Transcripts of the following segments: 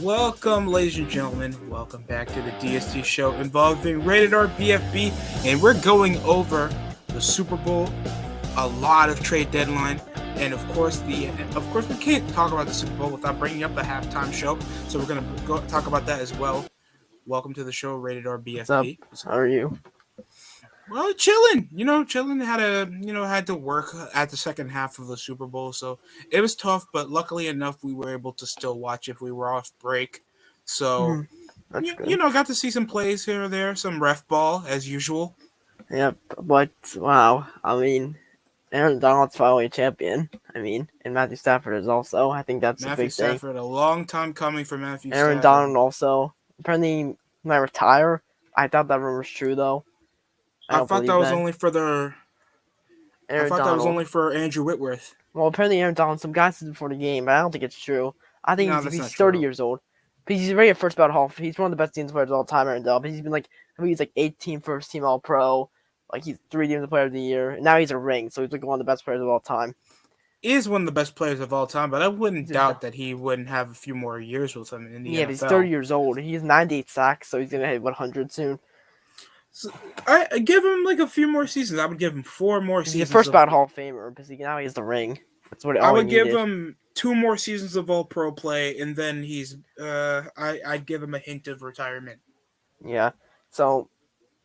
Welcome, ladies and gentlemen. Welcome back to the DST Show involving Rated R BFB, and we're going over the Super Bowl, a lot of trade deadline, and of course we can't talk about the Super Bowl without bringing up the halftime show. So we're gonna go talk about that as well. Welcome to the show, Rated R BFB. What's up? How are you? Well, chilling. Chilling. Had to work at the second half of the Super Bowl, so it was tough. But luckily enough, we were able to still watch if we were off break. So, got to see some plays here or there, some ref ball as usual. Yep, but wow. Aaron Donald's finally a champion. And Matthew Stafford is also. I think that's a big thing. Matthew Stafford, a long time coming for Matthew Stafford. Aaron Donald also. Apparently, might retire. I thought that rumor was true though. I thought that was only for that was only for Andrew Whitworth. Well, apparently Aaron Donald, some guys said before the game, but I don't think it's true. I think he's 30 years old. But he's ready at first ballot Hall. He's one of the best team players of all time, Aaron Donald. But he's been he's 18 first team All Pro. He's 3 Defensive Player of the Year. And now he's a ring, so he's one of the best players of all time. He is one of the best players of all time, but I wouldn't doubt that he wouldn't have a few more years with him in the NFL. Yeah, but he's 30 years old. He has 98 sacks, so he's gonna hit 100 soon. So I give him a few more seasons. I would give him 4 more seasons. He's the first ballot Hall of Famer because now he has the ring. That's what I would give him 2 more seasons of All Pro play, and then he's I'd give him a hint of retirement. Yeah. So,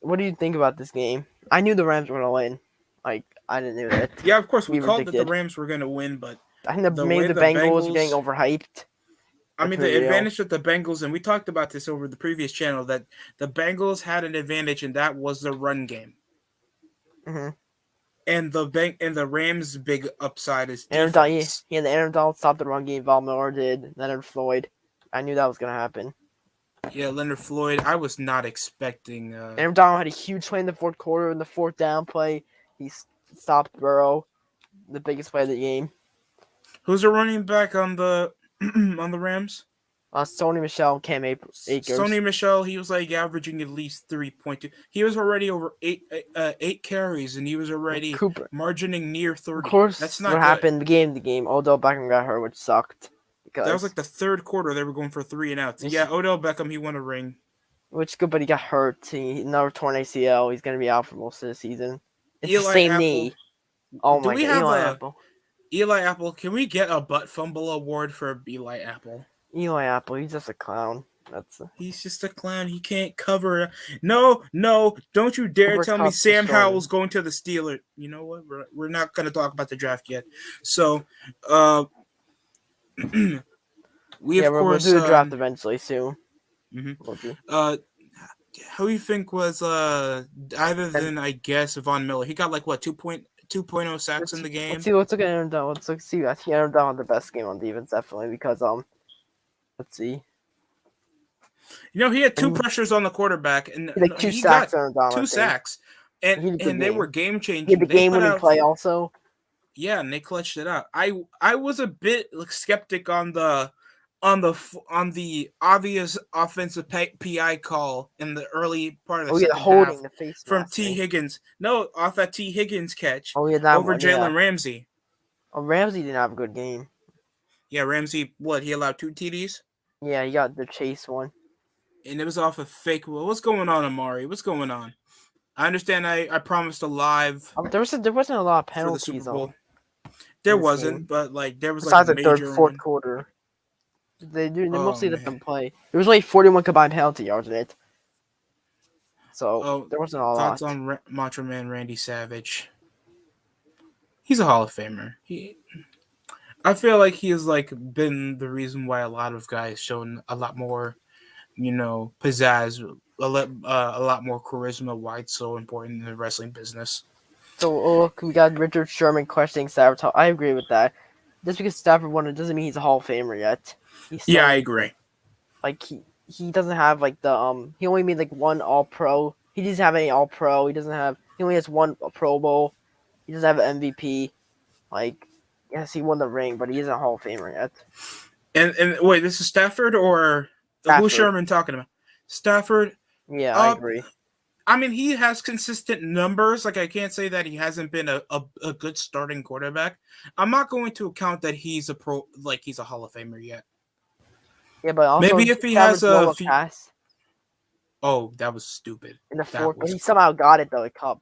what do you think about this game? I knew the Rams were gonna win. I didn't know that. Yeah, of course we called that the Rams were gonna win, but I think the Bengals are getting overhyped. The advantage of the Bengals, and we talked about this over the previous channel, that the Bengals had an advantage, and that was the run game. Mm-hmm. And the Rams' big upside is defense. The Aaron Donald stopped the run game. Von Miller did. Leonard Floyd. I knew that was gonna happen. Yeah, Leonard Floyd. I was not expecting. Aaron Donald had a huge play in the fourth quarter. In the fourth down play, he stopped Burrow, the biggest play of the game. Who's a running back on the on the Rams? Sony Michel, Cam Akers. Sony Michel, he was averaging at least 3.2. He was already over 8 carries, and he was already margining near 30. Of course, that's not what good. Happened the game. Odell Beckham got hurt, which sucked. That was the third quarter. They were going for 3 and outs. Yeah, Odell Beckham, he won a ring. Which is good, but he got hurt. Another torn ACL. He's going to be out for most of the season. It's Eli the same Apple. knee. Oh my God, Eli Apple. Eli Apple, can we get a butt fumble award for Eli Apple? Eli Apple, he's just a clown. He's just a clown. He can't cover. No, don't you dare tell me Sam Howell's going to the Steelers. You know what? We're not going to talk about the draft yet. So, we'll do the draft eventually soon. Mm-hmm. Who do you think was other than I guess Von Miller? He got 2.0 sacks in the game. Let's look at Aaron Donald. Let's see. I think Aaron Donald had the best game on defense, definitely, because let's see. He had 2 pressures on the quarterback, and he sacks. Got Donald, 2 sacks, and they were game changing. He had the game-winning play also. Yeah, and they clutched it out. I was a bit skeptic on the obvious offensive PI call in the early part of the second holding half the face from T. Higgins. No, off that T. Higgins catch over Jalen Ramsey. Oh, Ramsey didn't have a good game. Yeah, Ramsey, he allowed 2 TDs? Yeah, he got the chase one. And it was off a fake. Well, what's going on, Amari? What's going on? I understand I promised a live. There wasn't a lot of penalties for the Super Bowl. There wasn't, but there was besides the third, fourth quarter. They mostly let them play. There was 41 combined penalty yards in it. So there wasn't a lot. Thoughts on Macho Man Randy Savage? He's a Hall of Famer. I feel like he has been the reason why a lot of guys shown a lot more, pizzazz, a lot more charisma. Why it's so important in the wrestling business. So we got Richard Sherman questioning Stafford. I agree with that. Just because Stafford won it doesn't mean he's a Hall of Famer yet. I agree. He doesn't have he only made 1 All Pro. He doesn't have any All Pro. He only has 1 Pro Bowl. He doesn't have an MVP. Yes, he won the ring, but he isn't a Hall of Famer yet. And wait, this is Stafford or who's Sherman talking about? Stafford. Yeah, I agree. He has consistent numbers. I can't say that he hasn't been a good starting quarterback. I'm not going to account that he's a pro, he's a Hall of Famer yet. Yeah, but also Maybe if he has average a Noah few. pass Oh, that was stupid. in the That fourth, but was. he somehow got it though, a cup.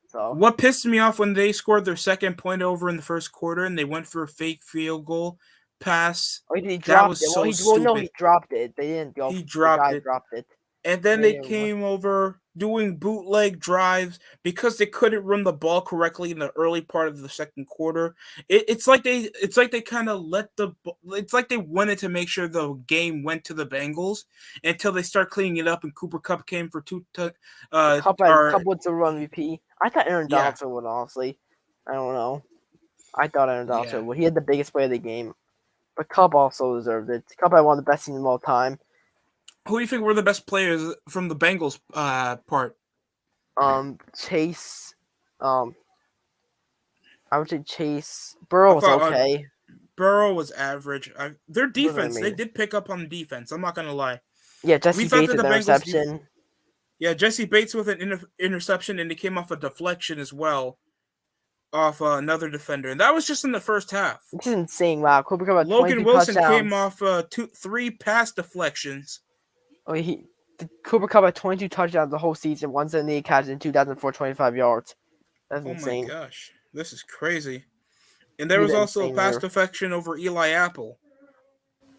So What pissed me off when they scored their second point over in the first quarter and they went for a fake field goal pass. he That dropped was it. so No, he stupid. dropped it. They didn't go. He The dropped guy it. dropped it. And then They they didn't want- came over doing bootleg drives because they couldn't run the ball correctly in the early part of the second quarter. It's like they kind of it's like they wanted to make sure the game went to the Bengals until they start cleaning it up. And Cooper Kupp came for Cup would still run MVP. I thought Aaron Yeah. Donaldson would, honestly. I don't know. I thought Aaron Donaldson would. He had the biggest play of the game. But Cup also deserved it. Cup had one of the best teams of all time. Who do you think were the best players from the Bengals part? Chase. I would say Chase. Burrow was okay. Burrow was average. Their defense, they did pick up on defense. I'm not gonna lie. Yeah, Jesse Bates with the interception. Jesse Bates with an interception, and it came off a deflection as well, off another defender, and that was just in the first half. This is insane! Wow, Cooper Kupp had Logan Wilson touchdowns. came off 3 pass deflections. Oh, Cooper Kupp had 22 touchdowns the whole season, 178 catches in 2004, 25 yards. That's insane. Oh my gosh, this is crazy. And there was also a pass deflection over Eli Apple.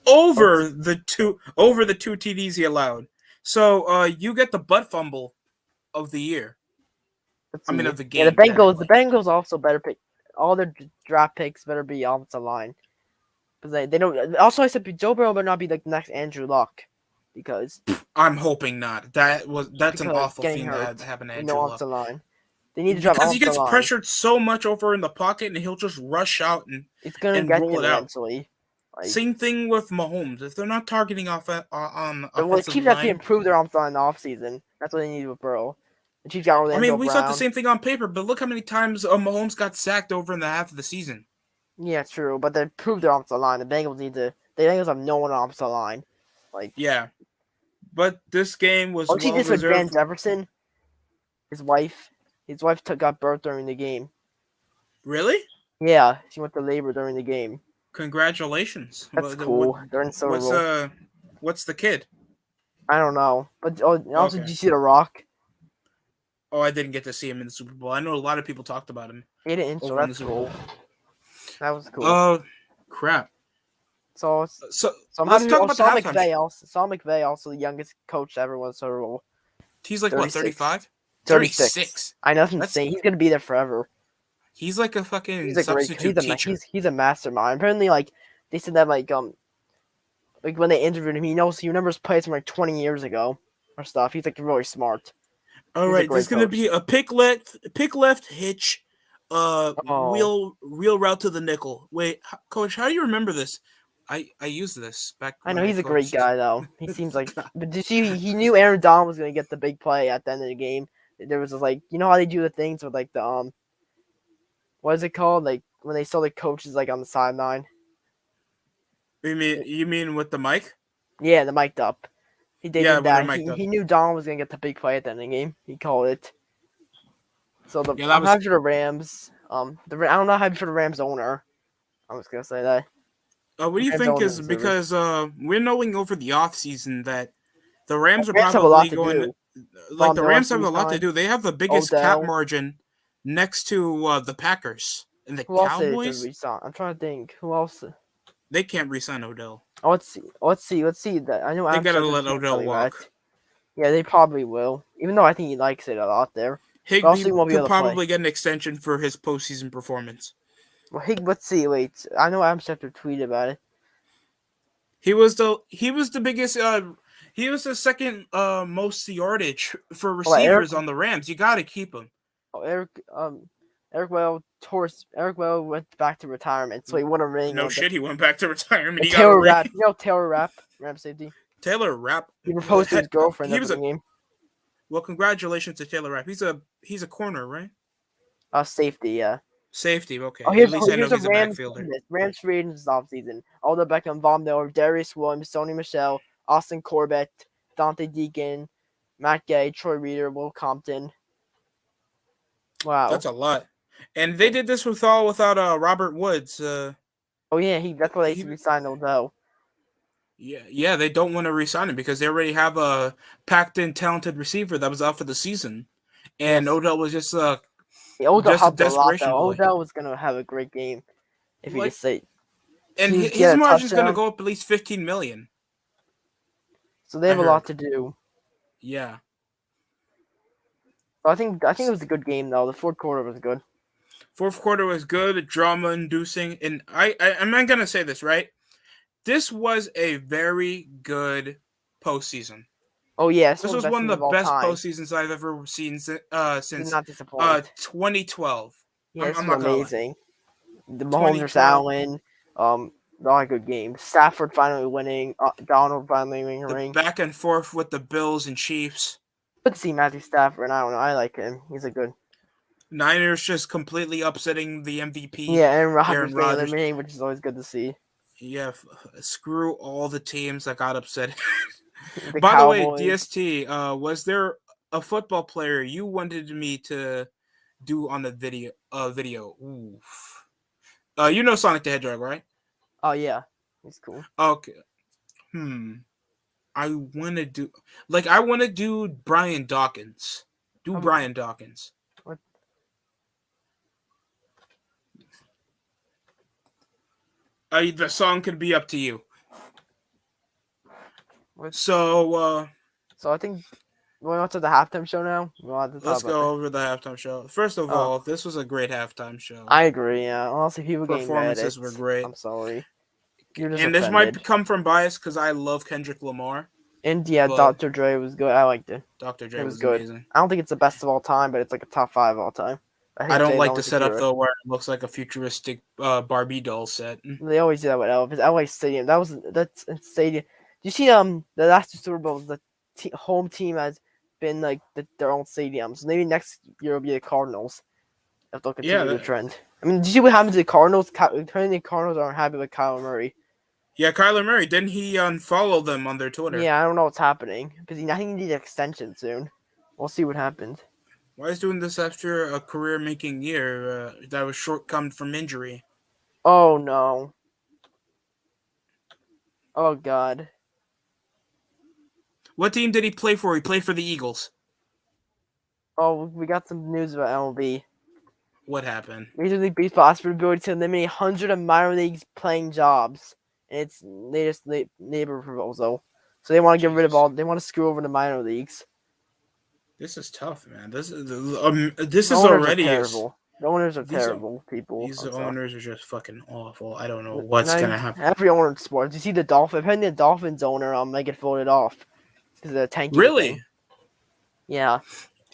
Over the two TDs he allowed. So you get the butt fumble of the year. Of the game. Yeah, the Bengals also better pick. All their draft picks better be offensive line. Because they don't. Also, I said Joe Burrow better not be the next Andrew Luck. Because I'm hoping not. That's an awful thing that happened to Andrew Luck. Offensive line. They need to drop because he gets pressured so much over in the pocket, and he'll just rush out and it's gonna get roll it out. Eventually. Same thing with Mahomes. If they're not targeting on the Chiefs have to improve their offensive line in the offseason. That's what they need with Burrow. The Chiefs got Orlando we thought the same thing on paper, but look how many times Mahomes got sacked over in the half of the season. Yeah, true, but they improved their offensive line. The Bengals have no one on offensive line. Yeah. But this game was well deserved. With Ben Jefferson, his wife got birth during the game. Really? Yeah, she went to labor during the game. Congratulations. That's cool. They're in Super Bowl. What's the kid? I don't know. But also, did you see The Rock? Oh, I didn't get to see him in the Super Bowl. I know a lot of people talked about him. He had an intro. That's cool. That was cool. Oh, crap. So let's talk about Sean McVay, also the youngest coach to ever win Super Bowl. He's like 35? 36. I know, that's insane. He's gonna be there forever. He's like a fucking substitute teacher. He's a mastermind. Apparently, they said that when they interviewed him, he remembers plays from 20 years ago or stuff. He's really smart. All right, there's gonna be a pick left hitch, wheel route to the nickel. Wait, Coach, how do you remember this? I used this back. I know he's a great guy though. He seems like, but did you see? He knew Aaron Donald was gonna get the big play at the end of the game. There was how they do the things with the what is it called? When they saw the coaches on the sideline. You mean with the mic? Yeah, the mic'd up. He did that. He knew Donald was gonna get the big play at the end of the game. He called it. So I'm happy for the Rams. I don't know how for the Rams owner. I'm just gonna say that. What do you think is because we're knowing over the offseason that the Rams are probably going the Rams have a lot to do. They have the biggest cap margin next to the Packers and the Cowboys. I'm trying to think who else. They can't re-sign Odell. Oh, let's see. That I know they gotta let Odell walk. Yeah, they probably will. Even though I think he likes it a lot there. Higbee could probably get an extension for his postseason performance. Well, let's see. Wait, I know Adam Schefter tweeted about it. He was the biggest. He was the second most yardage for receivers on the Rams. You got to keep him. Oh, Eric Well went back to retirement, so he won a ring. No shit, he went back to retirement. He Taylor Rapp, Taylor Rapp, Ram safety. Taylor Rapp. He proposed to his girlfriend after the game. Well, congratulations to Taylor Rapp. He's a corner, right? Safety, yeah. Safety, okay. Here's a Rams free agents this offseason. Aldo Beckham, Von Miller, Darius Williams, Sony Michel, Austin Corbett, Dante Deacon, Matt Gay, Troy Reader, Will Compton. Wow. That's a lot. And they did this without Robert Woods. Oh, yeah, that's why they resigned Odell. Yeah, they don't want to re-sign him because they already have a packed-in talented receiver that was out for the season, and Yes. Odell was just Odell a helped a lot desperation though. play. Odell was gonna have a great game if he Like, just say and he was his get a margin is going to touchdown. go up at least 15 million. So they I have a lot heard. to do. Yeah. But I think it was a good game though. The fourth quarter was good. Fourth quarter was good, drama inducing, and I'm not gonna say this right. This was a very good postseason. Oh yeah, it's This one of was the best one of teams the of all best time. postseasons I've ever seen Did since not disappoint. 2012. Yeah, this I'm was not gonna lie. amazing. The Mahomes versus 2012, Allen, a lot of good games. Stafford finally winning. Donald finally winning a the ring. back and forth with the Bills and Chiefs. Good to see Matthew Stafford. I don't know. I like him. He's a good. Niners just completely upsetting the MVP, Yeah, Aaron Aaron Rodgers getting Rodgers. eliminated, which is always good to see. Yeah, screw all the teams that got upset. The By the way, Cowboys. DST, was there a football player you wanted me to do on the video? Oof. You know Sonic the Hedgehog, right? Oh yeah, he's cool. Okay. I want to do Brian Dawkins. Brian Dawkins. What? The song could be up to you. What? So I think we're on to the halftime show now. let's go over the halftime show. First of all, this was a great halftime show. I agree. Yeah, honestly, people getting mad. Performances were great. I'm sorry. You're just and offended. This might come from bias because I love Kendrick Lamar. And yeah, Dr. Dre was good. I liked it. Dr. Dre was good. amazing. I don't think it's the best of all time, but it's like a top 5 all time. I don't like the setup though, where it looks like a futuristic Barbie doll set. They always do that with Elvis. LA Stadium. That's stadium. Do you see the last two Super Bowls? The home team has been like their own stadiums. Maybe next year will be the Cardinals if they'll continue the trend. I mean, did you see what happened to the Cardinals? The Cardinals aren't happy with Kyler Murray. Yeah, Kyler Murray. Didn't he unfollow them on their Twitter? Yeah, I don't know what's happening because I think he needs an extension soon. We'll see what happens. Why is doing this after a career-making year that was shortcoming from injury? Oh no. Oh god. What team did he play for? He played for the Eagles. Oh, we got some news about MLB. What happened? Major League Baseball asked for the ability to eliminate 100 of minor leagues playing jobs. And it's latest neighbor proposal. So they want to get rid of all. They want to screw over the minor leagues. This is tough, man. This is already terrible. The owners are terrible people. These owners are just fucking awful. I don't know what's gonna happen. Every owner in sports. You see the Dolphins. Apparently, the Dolphins owner might get voted off because of the tanking. Really? Thing. Yeah.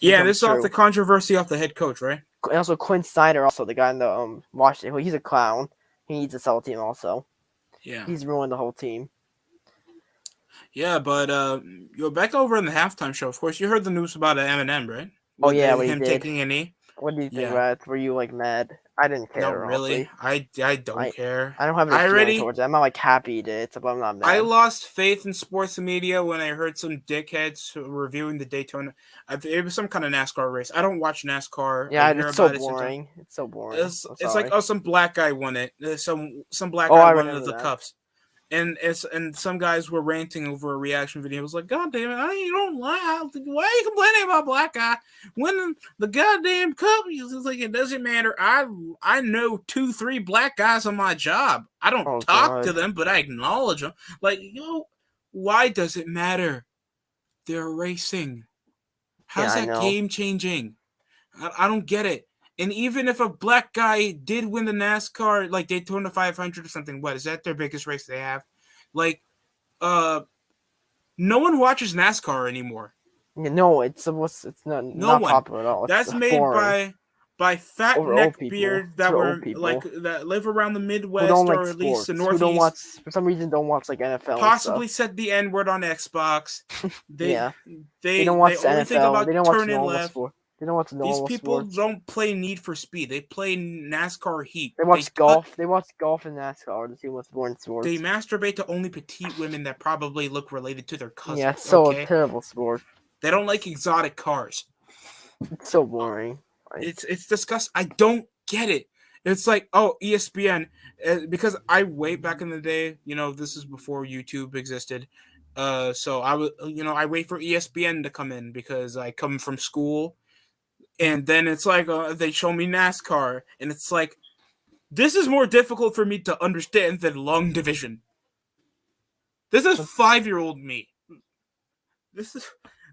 Yeah, this is off the controversy off the head coach, right? And also Quinn Snyder, also the guy in the Washington. He's a clown. He needs to sell a team also. Yeah. He's ruined the whole team. Yeah, but you're back over in the halftime show. Of course, you heard the news about Eminem, right? Him taking a knee. What do you think about it? Were you like mad? I didn't care. No, really. I don't care. I don't have any feeling towards it. I'm not like happy he did it, but I'm not mad. I lost faith in sports media when I heard some dickheads reviewing the Daytona. It was some kind of NASCAR race. I don't watch NASCAR. Yeah, it's so boring. It's so boring. It's like some black guy won it. Some black guy won the cups. And some guys were ranting over a reaction video. It was like, God damn it, you don't lie. Why are you complaining about black guy winning the goddamn cup? It's like, it doesn't matter. I know 2-3 black guys on my job. I don't talk to them, but I acknowledge them. Like, why does it matter? They're racing. How's that game changing? I don't get it. And even if a black guy did win the NASCAR, like Daytona 500 or something, what is that their biggest race they have? Like, no one watches NASCAR anymore. No, it's not popular at all. That's made by fat neckbeard that were like that live around the Midwest or at least the Northeast. For some reason, don't watch like NFL. Possibly said the N word on Xbox. They don't watch the only NFL. Think about they don't watch turning left. Sport. They don't watch These people don't play Need for Speed. They play NASCAR Heat. They watch golf. They watch golf and NASCAR to see what's more in sports. They masturbate to only petite women that probably look related to their cousins. Yeah, it's so a terrible sport. They don't like exotic cars. It's so boring. It's disgusting. I don't get it. It's like, oh, ESPN, because I way back in the day, this is before YouTube existed. So I wait for ESPN to come in because I come from school, and then it's like they show me NASCAR, and it's like this is more difficult for me to understand than long division. This is 5-year-old me. This is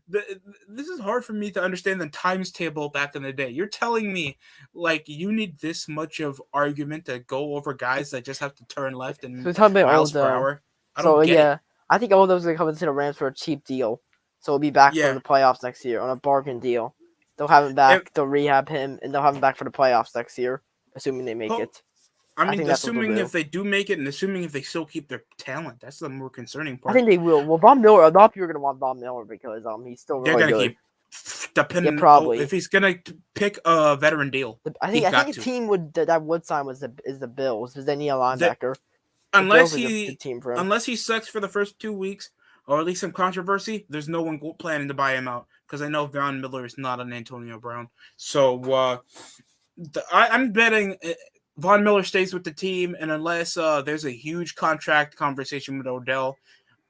this is hard for me to understand than times table back in the day. You're telling me like you need this much of argument to go over guys that just have to turn left and miles per hour. I don't get it. I think all those are coming to the Rams for a cheap deal, so he'll be back for the playoffs next year on a bargain deal. They'll have him back. They'll rehab him, and they'll have him back for the playoffs next year, assuming they make it. I mean, assuming if they do make it, and assuming if they still keep their talent, that's the more concerning part. I think they will. Well, Von Miller, a lot of people are gonna want Von Miller because he's still really good. Depending, probably if he's gonna pick a veteran deal. I think the team that would sign is the Bills because they need a linebacker. Unless he sucks for the first 2 weeks, or at least some controversy, there's no one planning to buy him out because I know Von Miller is not an Antonio Brown. So I'm betting Von Miller stays with the team, and unless there's a huge contract conversation with Odell,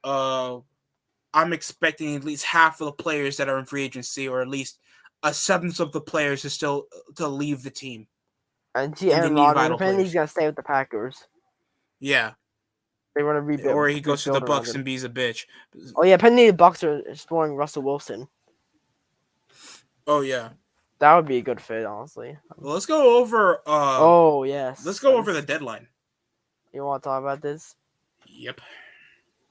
I'm expecting at least half of the players that are in free agency, or at least a seventh of the players to leave the team. And Aaron Rodgers, apparently he's gonna stay with the Packers. Yeah, they want to rebuild, or he goes to the Bucs and be's a bitch. Oh yeah, apparently the Bucs are exploring Russell Wilson. Oh yeah. That would be a good fit, honestly. Well, let's go over. Oh yes. Let's go over the deadline. You want to talk about this? Yep.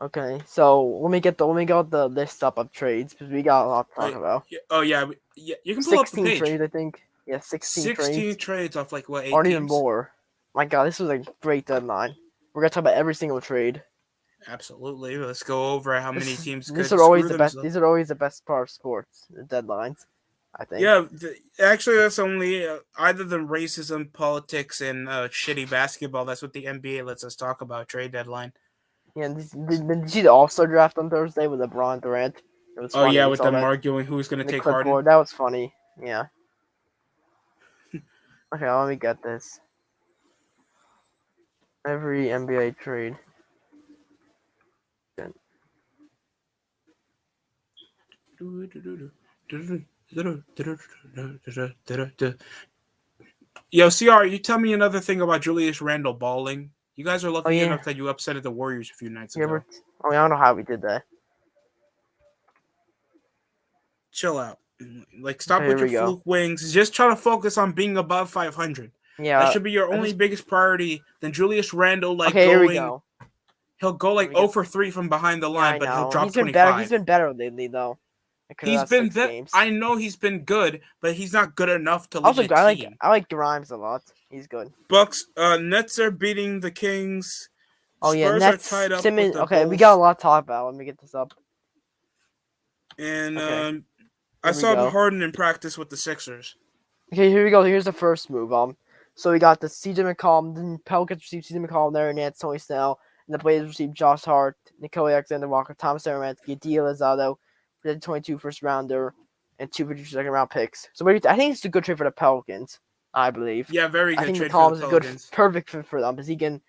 Okay, so let me get the list up of trades because we got a lot to talk about. Oh yeah, you can pull up the page. 16 trades, I think. Yeah, 16 trades off like what? 8 or teams? Even more. My God, this was a great deadline. We're gonna talk about every single trade. Absolutely. Let's go over how many teams. These are always the best. These are always the best part of sports. The deadlines. I think. Yeah, actually, that's only either the racism, politics, and shitty basketball. That's what the NBA lets us talk about. Trade deadline. Yeah, did you see the All-Star draft on Thursday with LeBron Durant? It was funny. Yeah, with them arguing who's going to take Harden. That was funny. Yeah. Okay, let me get this. Every NBA trade. Yo, CR, you tell me another thing about Julius Randle balling. You guys are lucky enough that you upset the Warriors a few nights ago. I don't know how we did that. Chill out. Like, stop with your fluke wings. Just try to focus on being above 500. Yeah, that should be your only biggest priority. Then Julius Randle, here we go. He'll go like 0 for 3 from behind the line, but he'll drop 25. He's been better lately, though. He's been I know he's been good, but he's not good enough to lead the team. I like Grimes a lot. He's good. Bucks, Nets are beating the Kings. Oh yeah, Nets. Are tied up Simmons. Okay, Bulls. We got a lot to talk about. Let me get this up. And I saw Harden in practice with the Sixers. Okay, here we go. Here's the first move. So we got the CJ McCollum. Then Pelicans received CJ McCollum, Larry Nance, Tony Snell, and the Blazers received Josh Hart, Nicole Alexander-Walker, Thomas Saransky, Dia Lozado, the 22 first rounder, and 2 future second round picks. So I think it's a good trade for the Pelicans. I believe. Yeah, very good trade for the Pelicans. I think McCollum's a perfect fit for them because he can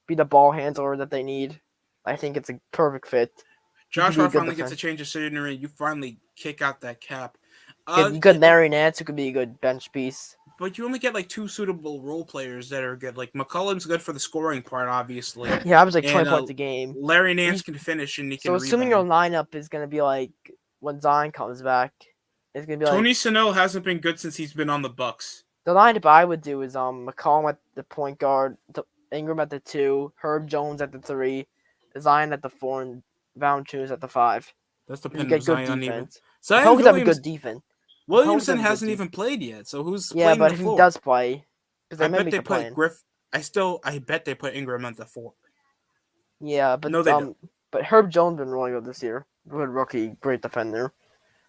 be the ball handler that they need. I think it's a perfect fit. Josh Hart finally gets a change of scenery. You finally kick out that cap. Good Larry Nance, who could be a good bench piece. But you only get like 2 suitable role players that are good. Like McCollum's good for the scoring part, obviously. Yeah, I was like 20 points a game. Larry Nance can finish and he can. So assuming your lineup is gonna be like when Zion comes back, it's gonna be like Tony Snell hasn't been good since he's been on the Bucks. The lineup I would do is McCollum at the point guard, Ingram at the 2, Herb Jones at the 3, Zion at the 4, and Valanciunas at the 5. That's dependent on Zion even. Zion have a good defense. Williamson hasn't even played yet, so who's playing the 4? Yeah, but he does play. I bet they put Griff. I bet they put Ingram at the 4. Yeah, but no, they don't. But Herb Jones been really good this year. Good rookie, great defender.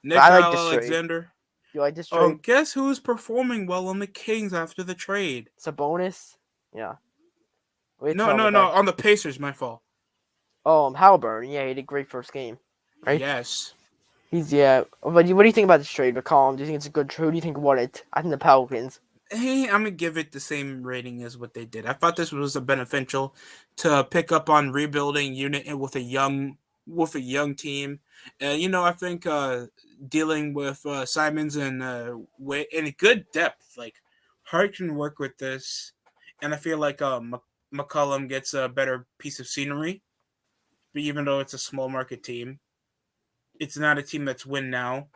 Alexander. You like this trade? Oh, guess who's performing well on the Kings after the trade? Sabonis? Yeah. No, on the Pacers, my fault. Oh, Halliburton. Yeah, he did great first game. Right? Yes. What do you think about this trade, McCollum? Do you think it's a good trade? Who do you think won it? I think the Pelicans. Hey, I'm gonna give it the same rating as what they did. I thought this was a beneficial to pick up on rebuilding unit and with a young team. I think dealing with Simons and and good depth, like Hart can work with this, and I feel like McCollum gets a better piece of scenery. But even though it's a small market team, it's not a team that's win now.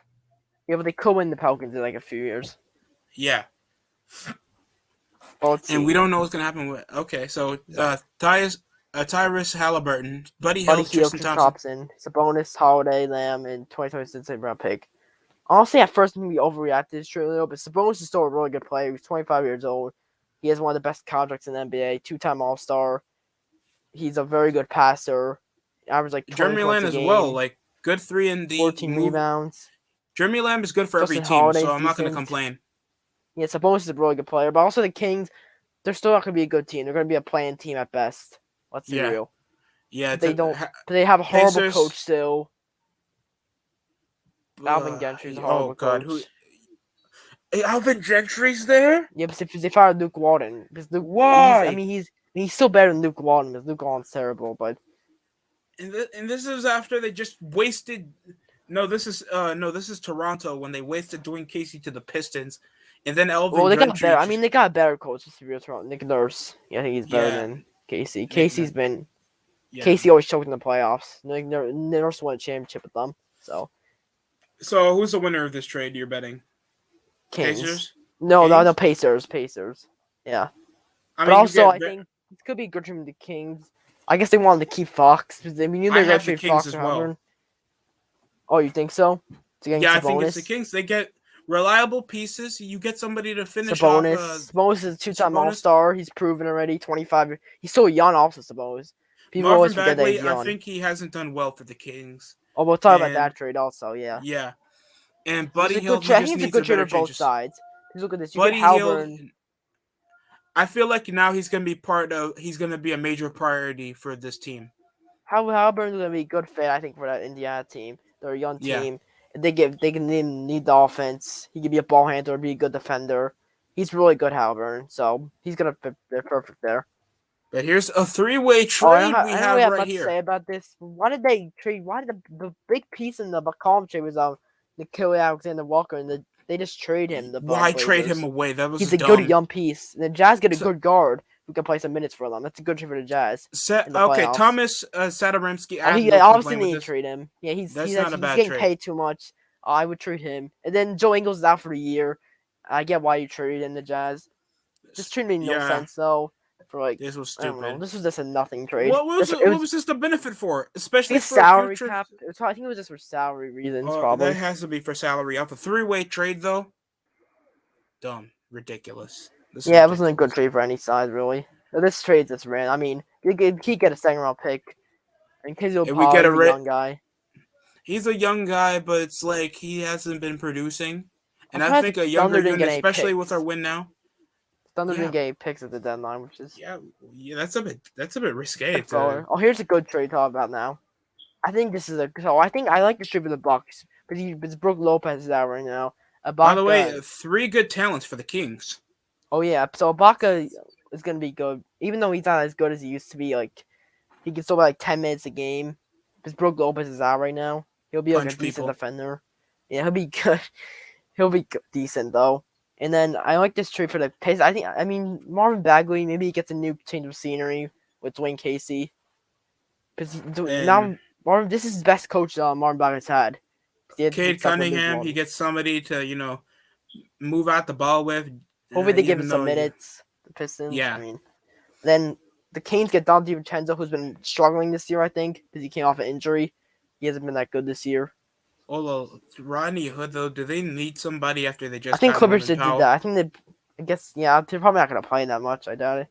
Yeah, but they could win the Pelicans in like a few years. Yeah. Well, let's And see. we don't know what's gonna happen with. Okay, so Tyrese Halliburton, Buddy Buddy Hield, Hield, Tristan Tristan Thompson. Thompson, Sabonis, Holiday, Lamb, and 2026 second round pick. Honestly, at first, maybe overreacted this trade a little, but Sabonis is still a really good player. He's 25 years old. He has one of the best contracts in the NBA, 2-time All-Star. He's a very good passer. Average like 20 Jeremy points Lamb a as well, game, like good 3-and-D 14 move. rebounds. Jeremy Lamb is good for every Justin team, so Holiday's I'm not gonna decent. complain. Yeah, Sabonis is a really good player, but also the Kings, they're still not going to be a good team. They're going to be a playing team at best. Let's be real. Yeah. They don't. They have a horrible Pacers, coach still. Alvin Gentry's a horrible God, coach. Alvin Gentry's there? Yeah, but if they fired Luke Walton, because Luke, Why? he's still better than Luke Walton. Because Luke Walton's terrible, but And this is after they just wasted. No, this is Toronto when they wasted Dwayne Casey to the Pistons, and then Alvin. well, they Gentry got better. I mean, they got a better coach. Just to be real, Toronto. Nick Nurse. Yeah, I think he's better than Casey. Casey's been. Yeah. Casey always choked in the playoffs. Nick Nurse won a championship with them. So who's the winner of this trade? You're betting? Kings. Pacers? No, Pacers. Yeah. But also, I think it could be a good team with the Kings. I guess they wanted to keep Fox. I mean, they're going to trade Fox as well. Oh, you think so? Yeah, I think it's the Kings. They get reliable pieces. You get somebody to finish Sabonis. off. Sabonis is a 2-time All-Star. He's proven already. 25. He's still young, also, Sabonis. People always forget that he's young. I think he hasn't done well for the Kings. Oh, we'll talk about that trade also, yeah. Yeah. And Buddy Hield, I think it's a good trade on both sides. Look at this. You Buddy Hield. I feel like now he's going to be a major priority for this team. Halliburton's going to be a good fit, I think, for that Indiana team. They're a young team. They can need the offense. He can be a ball handler, be a good defender. He's really good, Halliburton. So he's going to fit perfect there. But here's a 3-way trade we have right here. To say about this. Why did they trade? Why did the big piece in the McCollum trade was Nikhil Alexander-Walker, and they just trade him. Why trade him away? That was He's a good young piece. The Jazz get a good guard who can play some minutes for them. That's a good trade for the Jazz. Thomas Satoransky. I obviously need to trade him. Yeah, he's getting paid too much. I would trade him. And then Joe Ingles is out for a year. I get why you traded in the Jazz. This trade made no sense though. This was stupid. This was just a nothing trade. What was this the benefit for? Especially for salary cap. I think it was just for salary reasons. Probably that has to be for salary. Off a 3-way trade though. Dumb, ridiculous. It wasn't a good trade for any side really. This trade's just ran. I mean, you get a second round pick, and Kizzo Paul is a young guy. He's a young guy, but it's like he hasn't been producing, and I think a younger unit, especially with our win now. Thunder didn't get any picks at the deadline, which is that's a bit risque. Here's a good trade to talk about now. I think this is I like this trade for the Bucks because Brook Lopez is out right now. Ibaka, by the way, 3 good talents for the Kings. Oh yeah, so Ibaka is gonna be good, even though he's not as good as he used to be. Like he can still play like 10 minutes a game. Because Brook Lopez is out right now, he'll be like a decent defender. Yeah, he'll be good. He'll be decent though. And then I like this trade for the Pacers. I mean Marvin Bagley, maybe he gets a new change of scenery with Dwayne Casey. Because now this is his best coach Marvin Bagley's had. Cade Cunningham, he gets somebody to move out the ball with. Hopefully they give him some minutes. The Pistons. Yeah. I mean, then the Canes get Dante DiVincenzo, who's been struggling this year. I think because he came off an injury. He hasn't been that good this year. Although Rodney Hood, though, do they need somebody after they just? I think Clippers did do that. I think they. I guess they're probably not gonna play that much. I doubt it.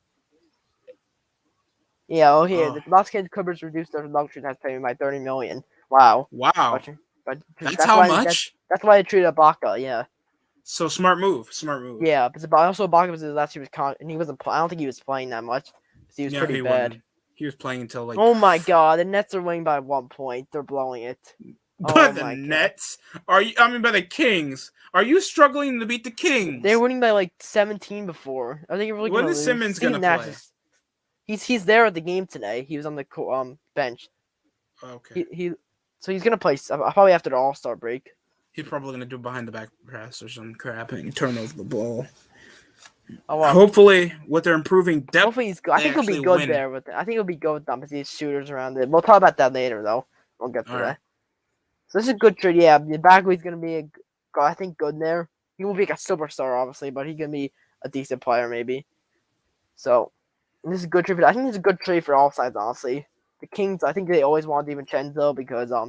Yeah. The Los Angeles Clippers reduced their luxury tax payment by $30 million. Wow. But that's how much. That's why they treated Ibaka. Yeah. So smart move. Yeah, but also Ibaka was last year and he wasn't. I don't think he was playing that much. He was pretty bad. He was playing until like. Oh my God! The Nets are winning by 1 point. They're blowing it. By Oh the my god. Nets? By the Kings. Are you struggling to beat the Kings? They were winning by like 17 before. I think you're really When gonna is lose. Simmons Steve gonna Nash play? he's there at the game today. He was on the bench. Okay. So he's gonna play probably after the All-Star break. He's probably gonna do behind the back pass or some crap and turn over the ball. Oh, well. Hopefully, with their improving depth, Hopefully he's good. I think he'll be good win. there. I think he'll be good with them because he's shooters around it. We'll talk about that later, though. We'll get to that. Right. So this is a good trade. Yeah, Bagley's gonna be I think good there. He won't be like a superstar, obviously, but he can be a decent player maybe. So this is a good trade. I think this is a good trade for all sides, honestly. The Kings, I think they always wanted DiVincenzo because I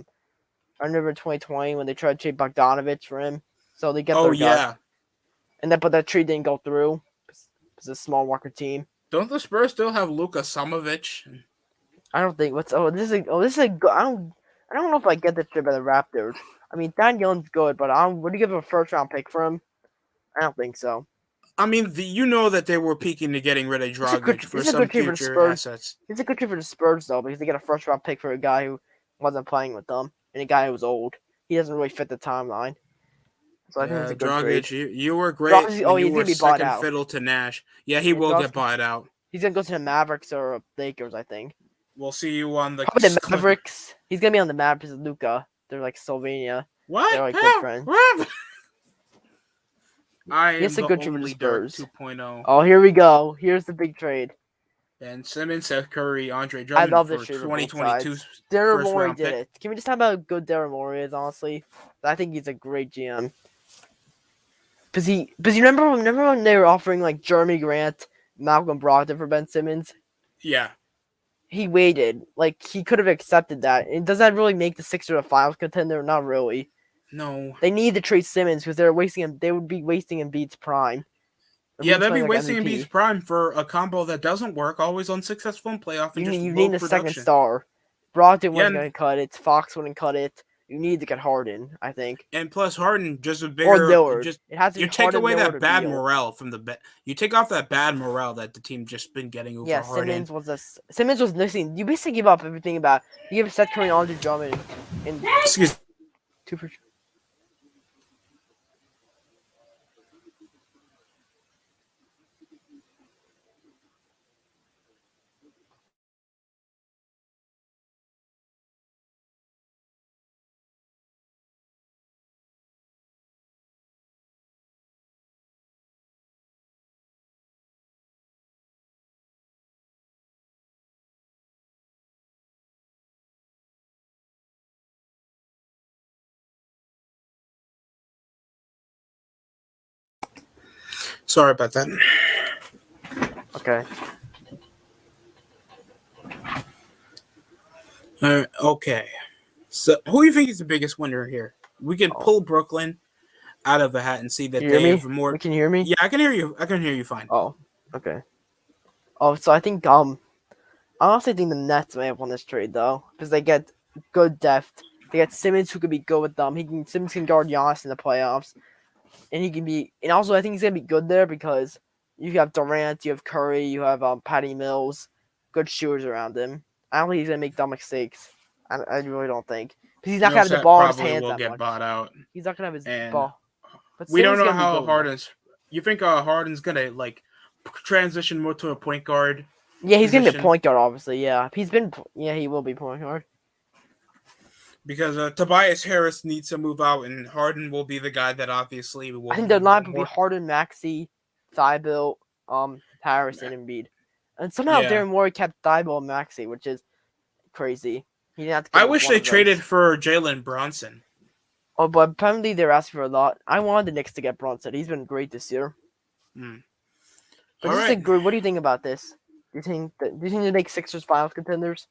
remember in 2020 when they tried to trade Bogdanovich for him, so they get their guy. And then but that trade didn't go through. It's a small market team. Don't the Spurs still have Luka Samovic? I don't think this is a good. I don't know if I get this trade by the Raptors. I mean, Dan Young's good, but would you give a first round pick for him? I don't think so. I mean, you know that they were peaking to getting rid of Dragic for some future assets. It's a good trade for the Spurs, though, because they get a first round pick for a guy who wasn't playing with them and a guy who was old. He doesn't really fit the timeline. So I think it's a good Dragic, trade. you were great. He's going to be bought out. Fiddle to Nash. Yeah, he will get bought out. He's going to go to the Mavericks or Lakers, I think. We'll see you on the Mavericks. He's going to be on the Mavericks with Luka. They're like Slovenia. What? They're like good friends. It's a good trade for the Spurs. 2.0. Oh, here we go. Here's the big trade. Ben Simmons, Seth Curry, Andre Drummond. I love this trade. For 2022. Daryl Morey did it. Can we just talk about how good Daryl Morey is? Honestly, I think he's a great GM. Because you remember when they were offering like Jeremy Grant, Malcolm Brogdon for Ben Simmons? Yeah. He waited. Like he could have accepted that. And does that really make the Sixers a finals contender? Not really. No. They need to trade Simmons because they would be wasting Embiid's prime. Yeah, they'd be wasting Embiid's prime for a combo that doesn't work, always unsuccessful in playoff and you need a second star. Brogdon wasn't going to cut it. Fox wouldn't cut it. You need to get Harden, I think. And plus Harden, just a bigger... Or Lillard. It has to be you take Harden, away Lillard, that bad morale from the... You take off that bad morale that the team just been getting over Harden. Simmons was missing. You basically give up everything about... You give Seth Curry and Andre Drummond. Excuse me. 2 for... Sorry about that. Okay. Okay. So, who do you think is the biggest winner here? We can pull Brooklyn out of the hat and see that they have more. Can you hear me? Yeah, I can hear you. I can hear you fine. Oh, okay. Oh, so I think I honestly think the Nets may have won this trade though, because they get good depth. They get Simmons who could be good with them. Simmons can guard Giannis in the playoffs, and he can be. And also, I think he's gonna be good there because you have Durant, you have Curry, you have Patty Mills, good shooters around him. I don't think he's gonna make dumb mistakes. I really don't think. Because he's not gonna have the ball in his hands will that get much. Bought out. He's not gonna have his ball. But we don't know how Harden's. You think Harden's gonna like transition more to a point guard? Yeah, he's gonna be a point guard, obviously. Yeah, he will be point guard. Because Tobias Harris needs to move out, and Harden will be the guy that obviously will. I think the lineup will be Harden, Maxey, Thibault, Harris, and Embiid. And somehow Darren Morey kept Thibault and Maxey, which is crazy. He didn't have to. I wish they traded for Jalen Brunson. Oh, but apparently they're asking for a lot. I wanted the Knicks to get Brunson. He's been great this year. But what do you think about this? Do you think they make Sixers finals contenders?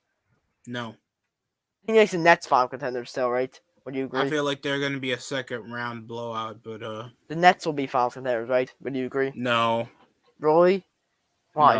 No. I think makes the Nets finals contenders still, right? Would you agree? I feel like they're going to be a second round blowout, but the Nets will be finals contenders, right? Would you agree? No. Really? Why?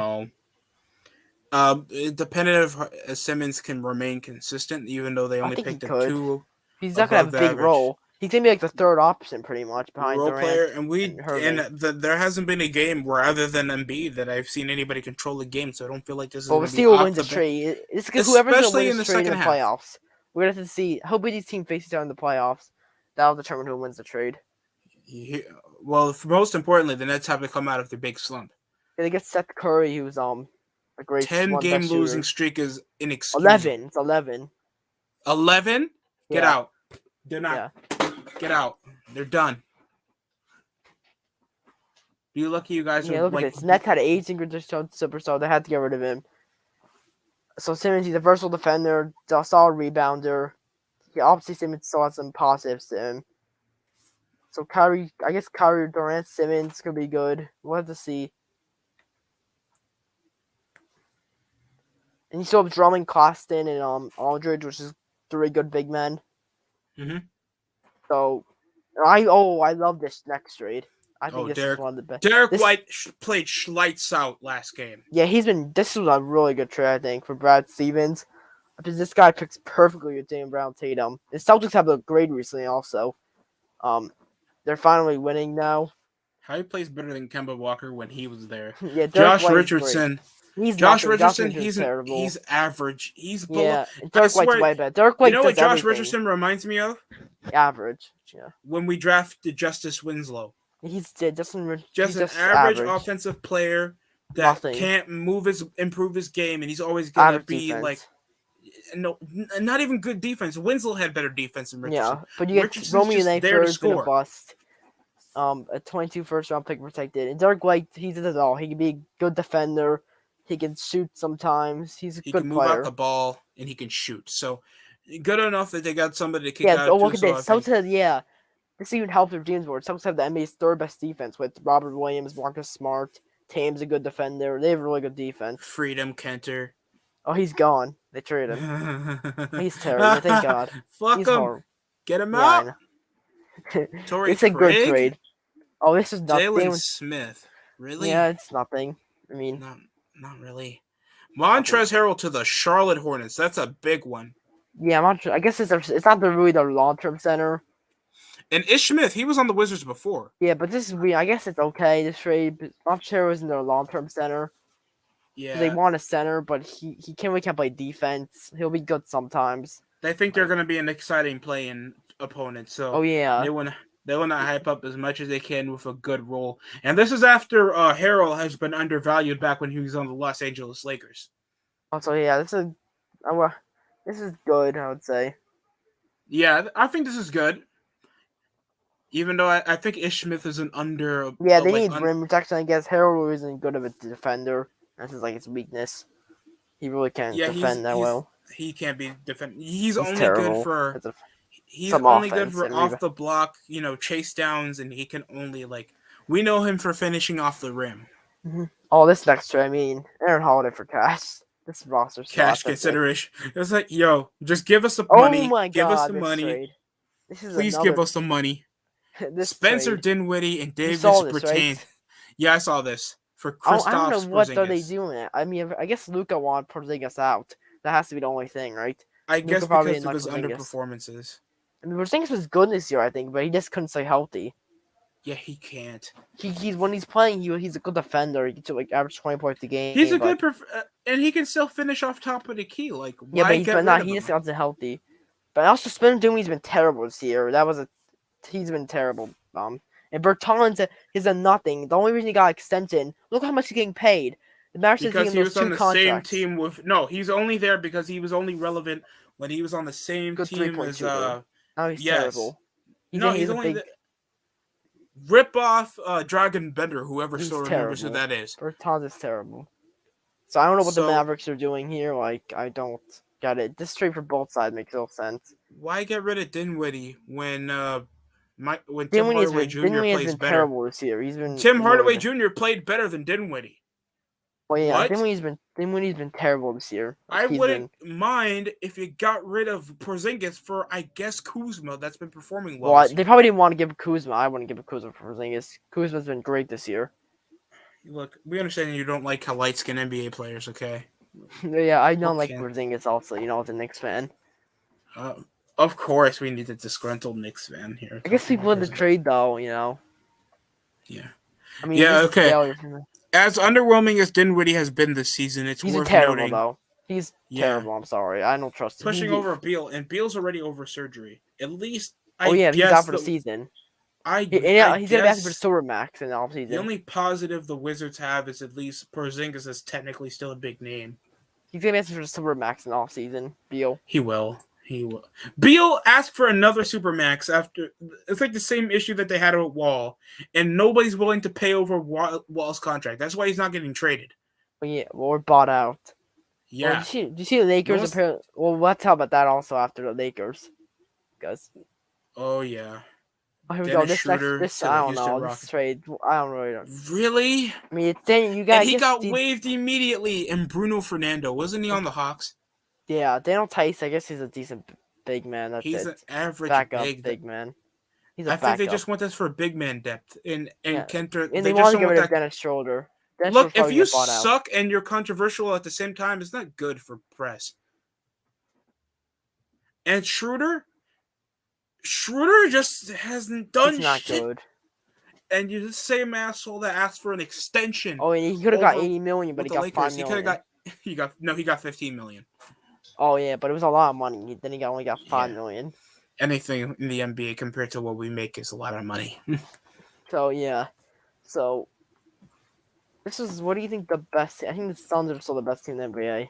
No. Dependent if Simmons can remain consistent, even though they only picked him 2. He's not gonna have a big role. He's gonna be like the third option, pretty much behind role Durant player. There hasn't been a game where, other than Embiid, that I've seen anybody control the game. So I don't feel like this is. Well, we'll see who wins the trade. It's because whoever's gonna win this trade in the playoffs. We're gonna have to see. Hopefully, these teams face each other in the playoffs. That'll determine who wins the trade. Yeah, well, most importantly, the Nets have to come out of their big slump. Yeah, they get Seth Curry, who's a great 10-game losing shooter. streak is inexcusable. 11. It's 11. 11? Get Yeah. out. They're not. Yeah. Get out. They're done. Be lucky you guys Yeah, are look at this. Nets had an aging superstar. They had to get rid of him. So Simmons, he's a versatile defender, a solid rebounder. Yeah, obviously Simmons still has some positives to him. So Kyrie Durant, Simmons could be good. We'll have to see. And you still have Drummond, Claxton, and Aldridge, which is 3 good big men. Mm-hmm. So I love this next trade. I think this is one of the best. Derek White played lights out last game. Yeah, this was a really good trade, I think, for Brad Stevens. Because this guy picks perfectly with Jaylen Brown Tatum. The Celtics have looked great recently also. They're finally winning now. How he plays better than Kemba Walker when he was there. Yeah, Josh Richardson. Josh Richardson, he's average. He's below. Yeah, Derek White's way better. Derek White, you know what Josh everything. Richardson reminds me of? Average. Yeah. When we drafted Justice Winslow. He's an average offensive player that can't improve his game, and he's always gonna be defense. Not even good defense. Winslow had better defense than Richardson. Yeah, but you get Romeo Langford's gonna bust. A 22 first-round pick protected, and Derek White, he does it all. He can be a good defender. He can shoot sometimes. He's a good player. He can move out the ball and he can shoot. So good enough that they got somebody to kick out. Yeah, look at this. This even helps their teams more. Celtics have the NBA's 3rd best defense with Robert Williams, Marcus Smart. Tatum's a good defender. They have really good defense. Freedom Kenter. Oh, he's gone. They traded him. He's terrible. Thank God. Fuck him. Horrible. Get him out. It's a good trade. Oh, this is nothing. Jalen Smith. Really? Yeah, it's nothing. I mean, not really. Montrezl Harrell to the Charlotte Hornets. That's a big one. Yeah, I guess it's not really the long-term center. And Ish Smith, he was on the Wizards before. Yeah, but this is weird. I guess it's okay. This trade, Montrezl Harrell isn't their long-term center. Yeah. They want a center, but he can't play defense. He'll be good sometimes. They think they're going to be an exciting playing opponent, so yeah. They want to hype up as much as they can with a good role. And this is after Harrell has been undervalued back when he was on the Los Angeles Lakers. Also, yeah, this is good, I would say. Yeah, I think this is good. Even though I think Ish Smith is an under. Yeah, they need rim protection. I guess Harrell isn't good of a defender. This is his weakness. He really can't defend that well. He can't be defend. He's only good for. He's only good for off the block, chase downs, and he can only we know him for finishing off the rim. Mm-hmm. Oh, this next trade, I mean, Aaron Holiday for cash. This roster cash consideration. It's just give us the money. Oh my God, give us the money. Please give us the money. Spencer Dinwiddie and Davis Bertans. Right? Yeah, I saw this for Kristaps. I don't know what are they doing. I mean, I guess Luka wants Porzingis out. That has to be the only thing, right? I guess because of his underperformances. I mean, Porzingis was good this year, I think, but he just couldn't stay healthy. Yeah, he can't. He's when he's playing, he's a good defender. He can average 20 points a game. He's a good and he can still finish off top of the key. He just got healthy. But also, Spencer Dinwiddie's been terrible this year. He's been terrible. And Bertans is a nothing. The only reason he got extension. Look how much he's getting paid. Because he was on the same team with. No, he's only there because he was only relevant when he was on the same team as. Now he's terrible. He's only rip off Dragon Bender. Whoever still remembers who that is. Bertans is terrible. So I don't know what the Mavericks are doing here. I don't get it. This trade for both sides makes no sense. Why get rid of Dinwiddie when Tim Hardaway Jr. plays better? Terrible this year. Tim Hardaway Jr. played better than Dinwiddie. Well, yeah, Dinwiddie's been terrible this year. I wouldn't mind if you got rid of Porzingis for, I guess, Kuzma. That's been performing well. Well, they probably didn't want to give Kuzma. I wouldn't give Kuzma for Porzingis. Kuzma's been great this year. Look, we understand you don't like how light-skinned NBA players, okay? Yeah, I don't like Porzingis also, as a Knicks fan. Of course, we need a disgruntled Knicks fan here. I guess people in the trade, though, Yeah. I mean, okay. As underwhelming as Dinwiddie has been this season, it's worth noting. Though. He's terrible. I'm sorry. I don't trust him. Pushing over Beal, and Beal's already over surgery. At least he's out for the season. He's gonna be asking for the Supermax in the offseason. The only positive the Wizards have is at least Porzingis is technically still a big name. He's gonna be asking for the Supermax in the offseason. Beal. He will. Beal asked for another Supermax after it's like the same issue that they had with Wall, and nobody's willing to pay over Wall's contract. That's why he's not getting traded. Or bought out. Yeah. Well, do you see the Lakers? Let's talk about that also after the Lakers, guys. Oh yeah. Oh, here we go. This I don't know. This trade, I don't really know. Really? I mean, it's saying you guys. And he got waived immediately. And Bruno Fernando, wasn't he on the Hawks? Yeah, Daniel Tice. I guess he's a decent big man. He's an average backup big man. I think they just want this for big man depth. And Kenter. And they want to get rid of Dennis Schroeder. Look, if you suck and you're controversial at the same time, it's not good for press. And Schroeder just hasn't done shit. He's not good. And you're the same asshole that asked for an extension. Oh, and he could have got $80 million, but he got $5 million. He got $15 million. Oh yeah, but it was a lot of money. Then he only got $5 million. Anything in the NBA compared to what we make is a lot of money. So this is, what do you think the best? I think the Suns are still the best team in the NBA.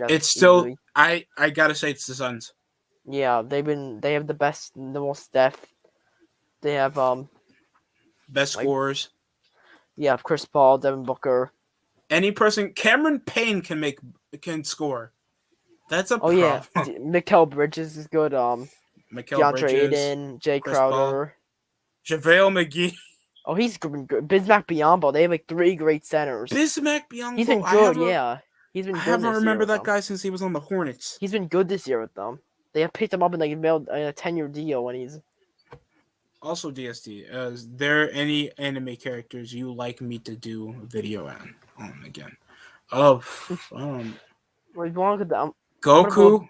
It's still easily. I gotta say it's the Suns. Yeah, they have the most depth. They have best scorers. Yeah, Chris Paul, Devin Booker. Any person, Cameron Payne can score. That's a problem. Yeah, Mikal Bridges is good. DeAndre Ayton, Jay Crowder, JaVale McGee. Oh, he's good. Bismack Biyombo. They have like 3 great centers. Bismack Biyombo. He's been good. He's been good. I haven't remembered that guy since he was on the Hornets. He's been good this year with them. They have picked him up in like a 10-year deal when he's. Also, DST, is there any anime characters you like me to do a video on again? Well, if you want to look at Goku.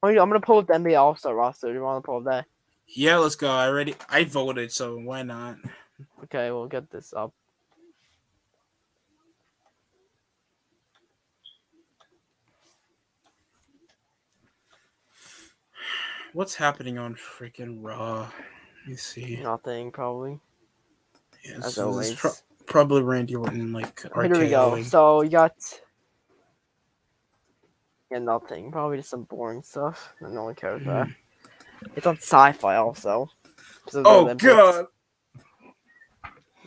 I'm gonna pull up the NBA All-Star roster. Do you want to pull up that? Yeah, let's go. I voted, so why not? Okay, we'll get this up. What's happening on freaking Raw? Let me see. Nothing, probably. Yeah, as always. Probably Randy Orton, like RKO. Here we go. So you got. Yeah, nothing. Probably just some boring stuff that no one cares about. It's on Sci-Fi also. So oh god!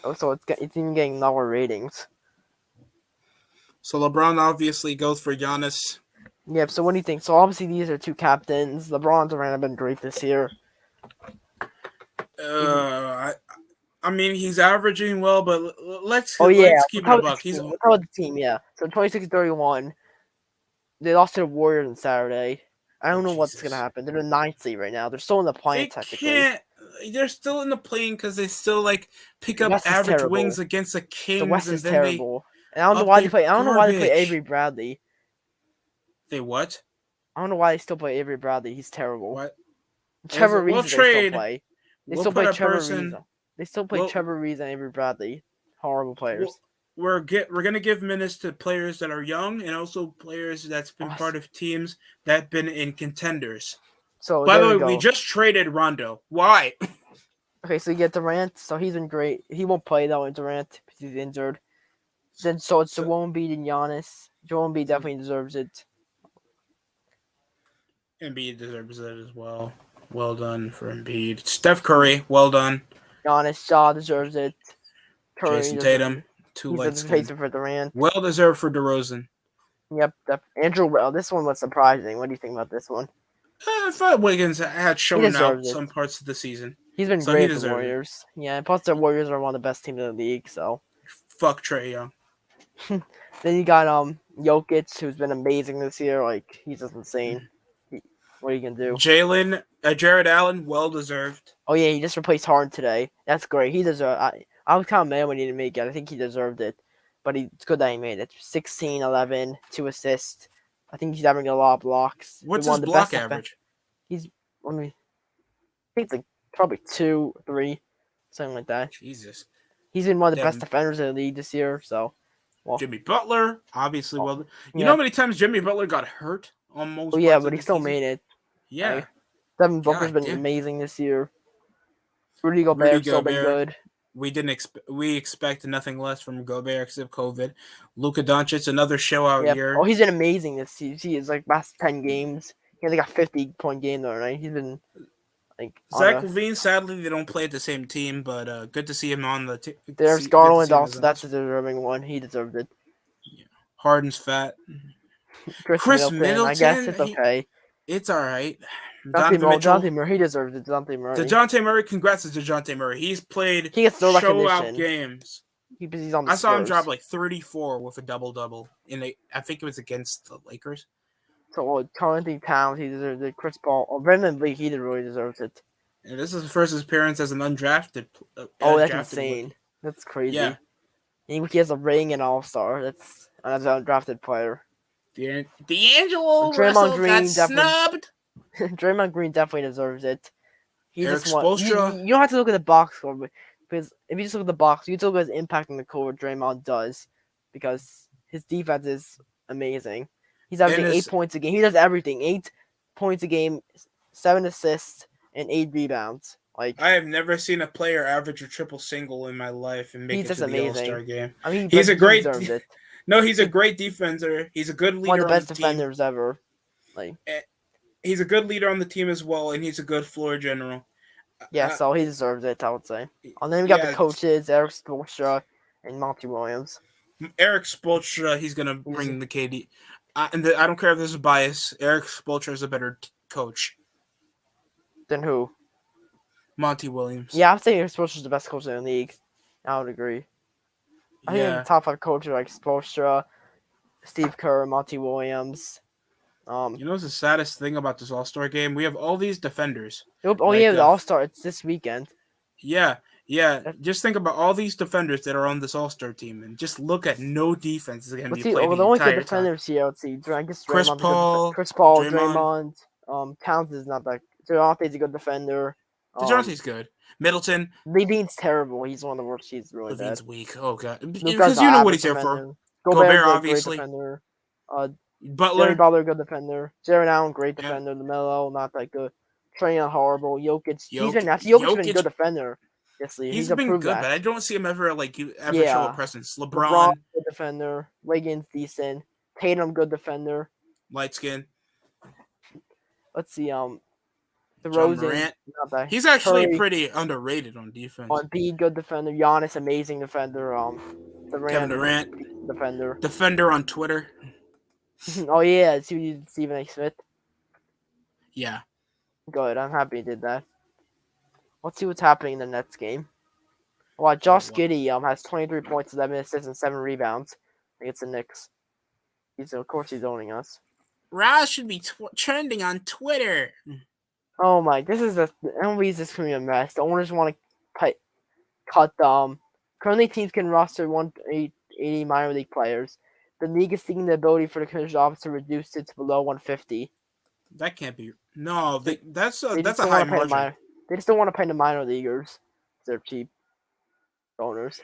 Oh, so it's even getting lower ratings. So LeBron obviously goes for Giannis. Yep. So what do you think? So obviously these are 2 captains. LeBron Durant have been great this year. I mean, he's averaging well, but let's keep it a buck. How about the team? Yeah. So 26-31. They lost to the Warriors on Saturday. I don't know what's going to happen. They're the 9th seed right now. They're still in the plane, technically. They're still in the plane because they still pick up average wins against the Kings. The West is terrible. And I don't know why they play. I don't know why they play Avery Bradley. They what? I don't know why they still play Avery Bradley. He's terrible. What? Trevor Reeves. They still play. They still play Trevor Reeves. They still play Trevor Reeves and Avery Bradley. Horrible players. We're gonna give minutes to players that are young and also players that's been part of teams that have been in contenders. So by the way, we just traded Rondo. Why? Okay, so you get Durant. So he's been great. He won't play though in Durant because he's injured. Then it's Joel Embiid and Giannis. Joel Embiid definitely deserves it. Embiid deserves it as well. Well done for Embiid. Steph Curry, well done. Giannis, Shaw deserves it. Curry Jason Tatum, too light skin. For Durant. Well deserved for DeRozan. Yep. Andrew. Well, this one was surprising. What do you think about this one? I thought Wiggins had shown out some parts of the season. He's been great for the Warriors. Yeah, and plus the Warriors are one of the best teams in the league. So. Fuck Trae Young. Then you got Jokic, who's been amazing this year. Like, he's just insane. What are you gonna do? Jared Allen, well deserved. Oh yeah, he just replaced Harden today. That's great. He deserved. I was kind of mad when he didn't make it. I think he deserved it, but it's good that he made it. 16, 11, 2 assists. I think he's having a lot of blocks. What's his block average? I think it's like probably 2, 3, something like that. Jesus. He's been one of the best defenders in the league this year. So Well, Jimmy Butler, obviously. oh, Well, you know yeah. how many times Jimmy Butler got hurt on Oh most yeah, parts but of he the still season? made it. Yeah. Like, Devin Booker's God been damn. amazing this year. Rudy Rudy Gobert's still been Gobert. good. We expect nothing less from Gobert except COVID. Luka Doncic, another show out Yeah. year. Oh, he's been amazing this season. He is like last 10 games. He only got 50-point game though, right? He's been like on Zach a. LaVine, sadly, they don't play at the same team, but good to see him on the team. There's Good to Garland see him as also. an That's a all-star. deserving one. He deserved it. Yeah. Harden's fat. Chris Chris Middleton. I guess Middleton, it's okay. it's all right. Jonathan Donovan Murray. Mitchell. Jonathan Murray. He deserves it. Jonathan Murray. DeJounte Murray, congrats to DeJounte Murray. He's played He gets no show out recognition. games. He's on the I saw him drop Spurs. like 34 with a double-double. I think it was against the Lakers. So Carlton Towns, he deserves it. Chris Paul, Brendan Lee, he really deserves it. And this is his first appearance as an undrafted. Oh, that's drafted insane. rookie. That's crazy. Yeah. He has a ring and All-Star. That's an undrafted player. D'Angelo Draymond Russell Green got snubbed. Draymond Green definitely deserves it. He Eric just won. Spoelstra. You don't have to look at the box score, because if you just look at the box, you can look at his impact on the court. Draymond does, because his defense is amazing. He's averaging 8 points a game. He does everything. 8 points a game, 7 assists, and 8 rebounds. Like, I have never seen a player average a triple single in my life and make he's it just to the amazing. All-Star game. I mean, He's a great. He deserves it. No, he's a great defender. He's a good leader One of the on best the team. defenders ever. Like, he's a good leader on the team as well, and he's a good floor general. yeah, so he deserves it, I would say. And then we got the coaches, Eric Spoelstra and Monty Williams. Eric Spoelstra, he's gonna bring the KD. And I don't care if this is bias. Eric Spoelstra is a better coach than who? Monty Williams. Yeah, I'd say Eric Spoelstra is the best coach in the league. I would agree. I think the top 5 coaches are like Spoelstra, Steve Kerr, Monty Williams. You know what's the saddest thing about this All-Star game? We have all these defenders. The All-Star. It's this weekend. Yeah. Just think about all these defenders that are on this All-Star team, and just look at no defense is going to be played the only entire good defenders here. Let's see. I guess Chris Paul, Draymond. Towns is not that. DeJounte's a good defender. DeJounte's good. Middleton. LeVine's terrible. He's one of the worst. He's really bad. LeVine's weak. Oh god. Because you know what he's here for. Gobert obviously. Great defender. Butler. Jimmy Butler, good defender. Jaren Allen, great defender. LaMelo, not that good. Trae, horrible. Jokic. He's been a good defender. He's been good, but I don't see him ever show a presence. LeBron, good defender. Wiggins, decent. Tatum, good defender. Light skin. Let's see. DeRozan, not bad. He's actually pretty underrated on defense. Embiid, good defender. Giannis, amazing defender. Kevin Durant, defender on Twitter. Oh yeah, Stephen A. Smith. Yeah. Good. I'm happy he did that. Let's see what's happening in the Nets game. Well, Josh Giddey has 23 points, 11 assists, and 7 rebounds against the Knicks. Of course, he's owning us. Ross should be trending on Twitter. Oh my! MLB's just gonna be a mess. The owners want to cut currently teams can roster 180 minor league players. The league is seeking the ability for the commissioner's office to reduce it to below 150. That can't be. No, that's a high margin. They just don't want to pay the minor leaguers. They're cheap owners.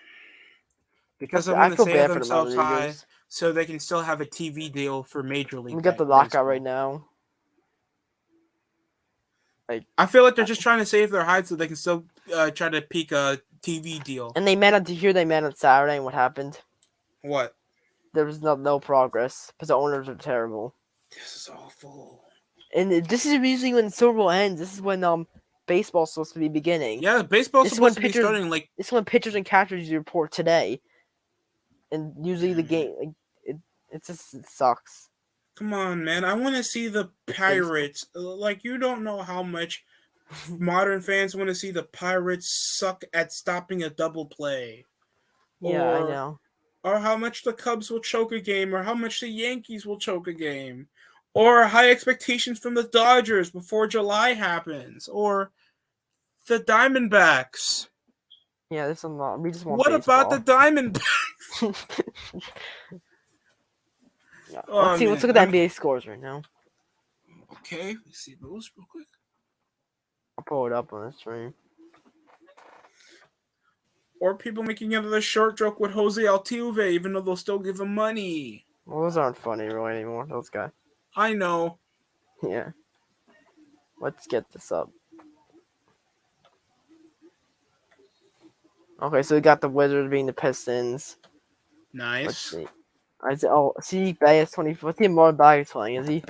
Because they want to save themselves high, so they can still have a TV deal for Major League. We got the lockout right now. I feel like they're just trying to save their hide so they can still try to peak a TV deal. And they met on Saturday, and what happened? What? There was no progress because the owners are terrible. This is awful. And this is usually when the Super Bowl ends. This is when baseball's supposed to be beginning. Yeah, baseball's supposed to be starting like. This is when pitchers and catchers usually report today, and usually the game it sucks. Come on, man! I want to see the Pirates. Like, you don't know how much modern fans want to see the Pirates suck at stopping a double play. Yeah, I know. Or how much the Cubs will choke a game, or how much the Yankees will choke a game, or high expectations from the Dodgers before July happens, or the Diamondbacks. Yeah, this is not. We just want. What baseball. about the Diamondbacks? Yeah. Let's look at the NBA scores right now. Okay, let's see those real quick. I'll pull it up on the screen. Or people making another short joke with Jose Altuve, even though they'll still give him money. Well, those aren't funny really anymore. Those guys. I know. Yeah. Let's get this up. Okay, so we got the Wizards being the Pistons. Nice. Let's see. See, Baez 24. What's the more Baez playing? Is he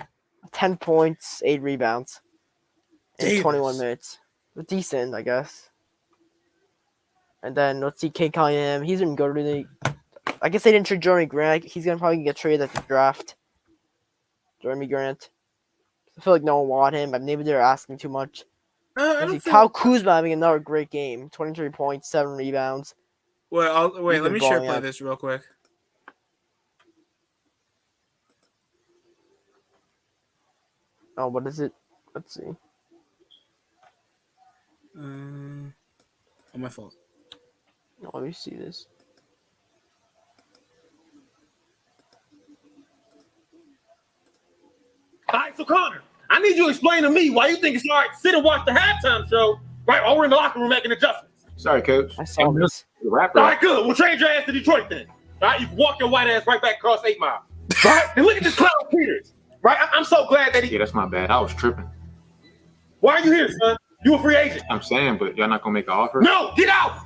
10 points, 8 rebounds in 21 minutes? Decent, I guess. And then let's see, Kate Cunningham. He's been good. Really. I guess they didn't trade Jeremy Grant. He's gonna probably get traded at the draft. Jeremy Grant. I feel like no one wanted him, but maybe they're asking too much. Kyle Kuzma having another great game. 23 points, 7 rebounds. Well, let me share play this real quick. Oh, what is it? Let's see. Oh, my fault. No, let me see this. All right, so Connor, I need you to explain to me why you think it's all right to sit and watch the halftime show, right, while we're in the locker room making adjustments. Sorry, Coach. I saw this. The rapper. All right, good. We'll trade your ass to Detroit then. All right, you can walk your white ass right back across 8 Mile. Right? And look at this clown Peters. Right? I'm so glad that he... Yeah, that's my bad. I was tripping. Why are you here, son? You a free agent. I'm saying, but y'all not going to make an offer? No, get out.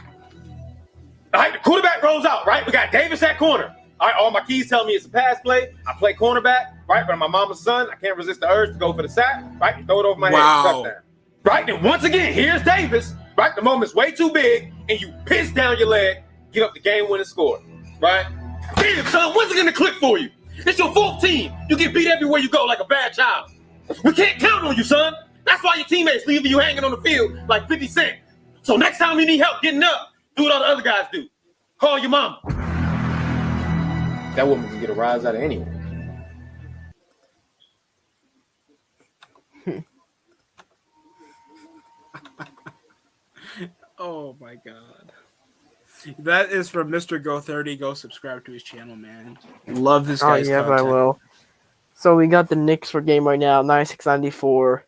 All right, the quarterback rolls out, right? We got Davis at corner. All right, all my keys tell me it's a pass play. I play cornerback, right? But I'm my mama's son. I can't resist the urge to go for the sack, right? You throw it over my head. Touchdown. Right? Then once again, here's Davis, right? The moment's way too big, and you piss down your leg, get up the game-winning score, right? Damn, son, when's it going to click for you? It's your 4th team. You get beat everywhere you go like a bad child. We can't count on you, son. That's why your teammates leaving you hanging on the field like 50 Cent. So next time you need help getting up, do what all the other guys do. Call your mama. That woman can get a rise out of anyone. Oh my god. That is from Mr. Go 30. Go subscribe to his channel, man. Love this guy's content. I will. So we got the Knicks for game right now, 96-94.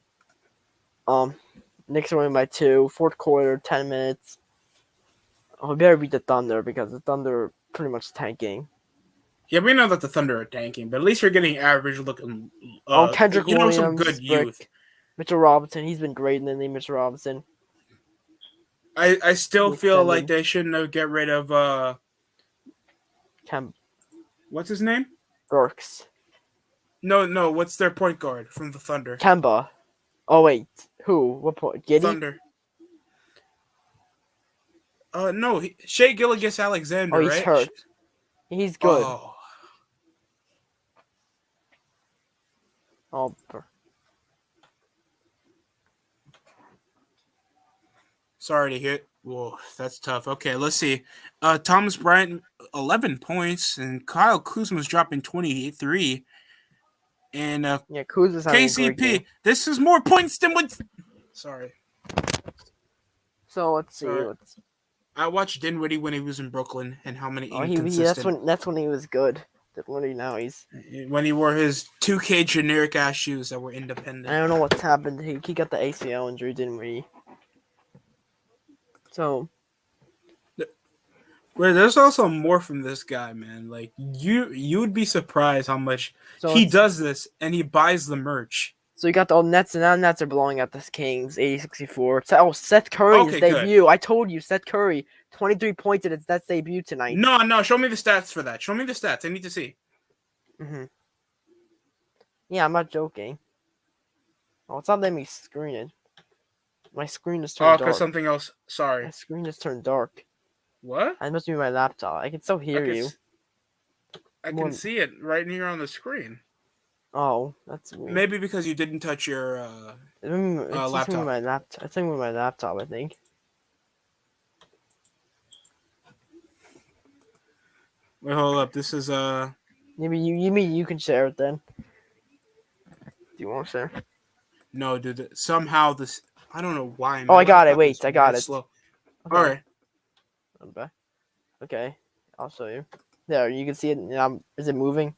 Knicks are winning by 2. 4th quarter, 10 minutes. We better beat the Thunder because the Thunder are pretty much tanking. Yeah, we know that the Thunder are tanking, but at least you're getting average looking. Kendrick Williams, some good youth. Mitchell Robinson, he's been great in the name Mitchell Robinson. I still feel like they shouldn't have get rid of what's his name? Burks. No, what's their point guard from the Thunder? Kemba. Oh wait, who? What point? Giddey? Thunder. No, Shea Gilgeous-Alexander. Oh, he's right? hurt. He's good. Oh. Sorry to hear. Whoa, that's tough. Okay, let's see. Thomas Bryant, 11 points, and Kyle Kuzma's dropping 23. And Kuzma's having a great game. This is more points than what. Sorry. So let's see. I watched Dinwiddie when he was in Brooklyn, and how many. That's when he was good. Now he's when he wore his 2K generic ass shoes that were independent. I don't know what's happened. He got the ACL injury, didn't we? So, there's also more from this guy, man. Like you would be surprised how much he does this, and he buys the merch. So you got the old Nets, and now Nets are blowing out the Kings, 80-64. Oh, Seth Curry's debut. Good. I told you, Seth Curry, 23 points at his Nets debut tonight. No, show me the stats for that. Show me the stats. I need to see. Mm-hmm. Yeah, I'm not joking. Oh, it's not letting me screen it. My screen just turned dark. Oh, because something else. Sorry. My screen just turned dark. What? It must be my laptop. I can still hear you. I can see it right here on the screen. Oh, that's weird. Maybe because you didn't touch your laptop. With my laptop. It's with my laptop, I think. Wait, hold up. This is Maybe you can share it then. Do you want to share? No, dude. Somehow this. I don't know why. I got it. Wait, I got it. Slow. Okay. All right. Okay, I'll show you. There, you can see it. Is it moving?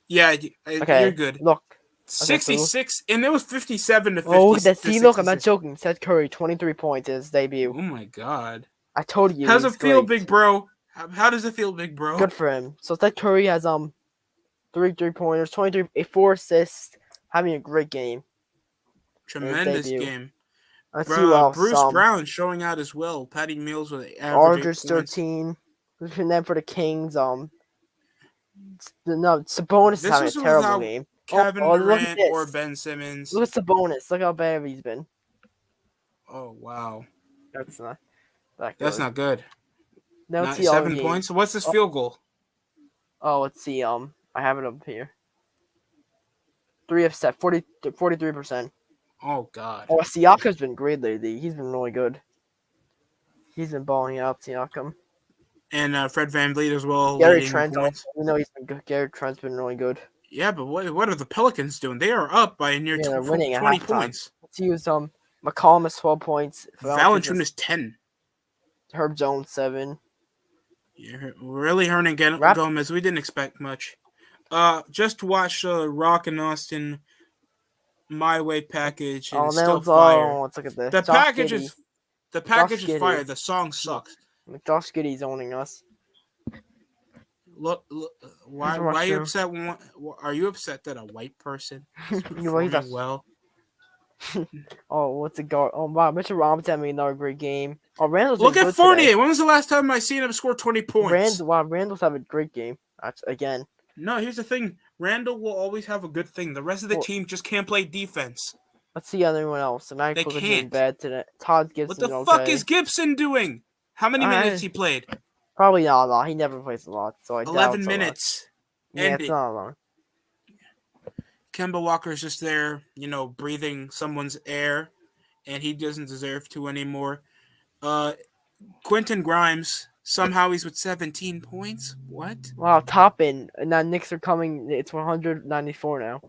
Yeah. Okay. You're good. Look. 66, and it was 57 to 50. Oh, look at that. See, look, I'm not joking. Seth Curry, 23 points in his debut. Oh my god. I told you. How's he's it feel, great. big bro? How does it feel, big bro? Good for him. So Steph Curry has 3 3-pointers, 4 assists, having a great game. Tremendous game. Let's see who else. Bruce Brown showing out as well. Patty Mills with average Aldridge 8 points. 13. And then for the Kings, Sabonis is having a terrible game. Kevin Durant or Ben Simmons. Look at Sabonis. Look how bad he's been. Oh wow, that's not that good. That's not good. Now let's see 7 points. What's this field goal? Oh, let's see. I have it up here. 3 of 43%. Oh god. Oh, Siakam's been great lately. He's been really good. He's been balling out, Siakam. And Fred VanVleet as well. Gary Trent also. We know he's been good. Gary Trent's been really good. Yeah, but what are the Pelicans doing? They are up by near 20 points. Let's use McCollum has 12 points. Valanciunas 10. Herb Jones 7. Yeah, really hurting Gomez. We didn't expect much. Just watch Rock and Austin My Way package. And still fire. Let's look at this. The package is fire. The song sucks. Josh Giddey's owning us. Look, why are you upset? Are you upset that a white person is performing well? Oh, what's it go? Oh wow, Mitchell Robinson having another great game. Oh, Randall's look at Fournier. When was the last time I seen him score 20 points? Randall's having a great game. Again. No, here's the thing. Randall will always have a good thing. The rest of the team just can't play defense. Let's see anyone else. And they can't. Bad today. Todd Gibson. What the fuck is Gibson doing? How many minutes he played? Probably not a lot. He never plays a lot, so 11 minutes. Yeah, it's not long. Kemba Walker's just there, breathing someone's air, and he doesn't deserve to anymore. Quentin Grimes, somehow he's with 17 points. What? Wow, topping. And now Knicks are coming. It's 194 now.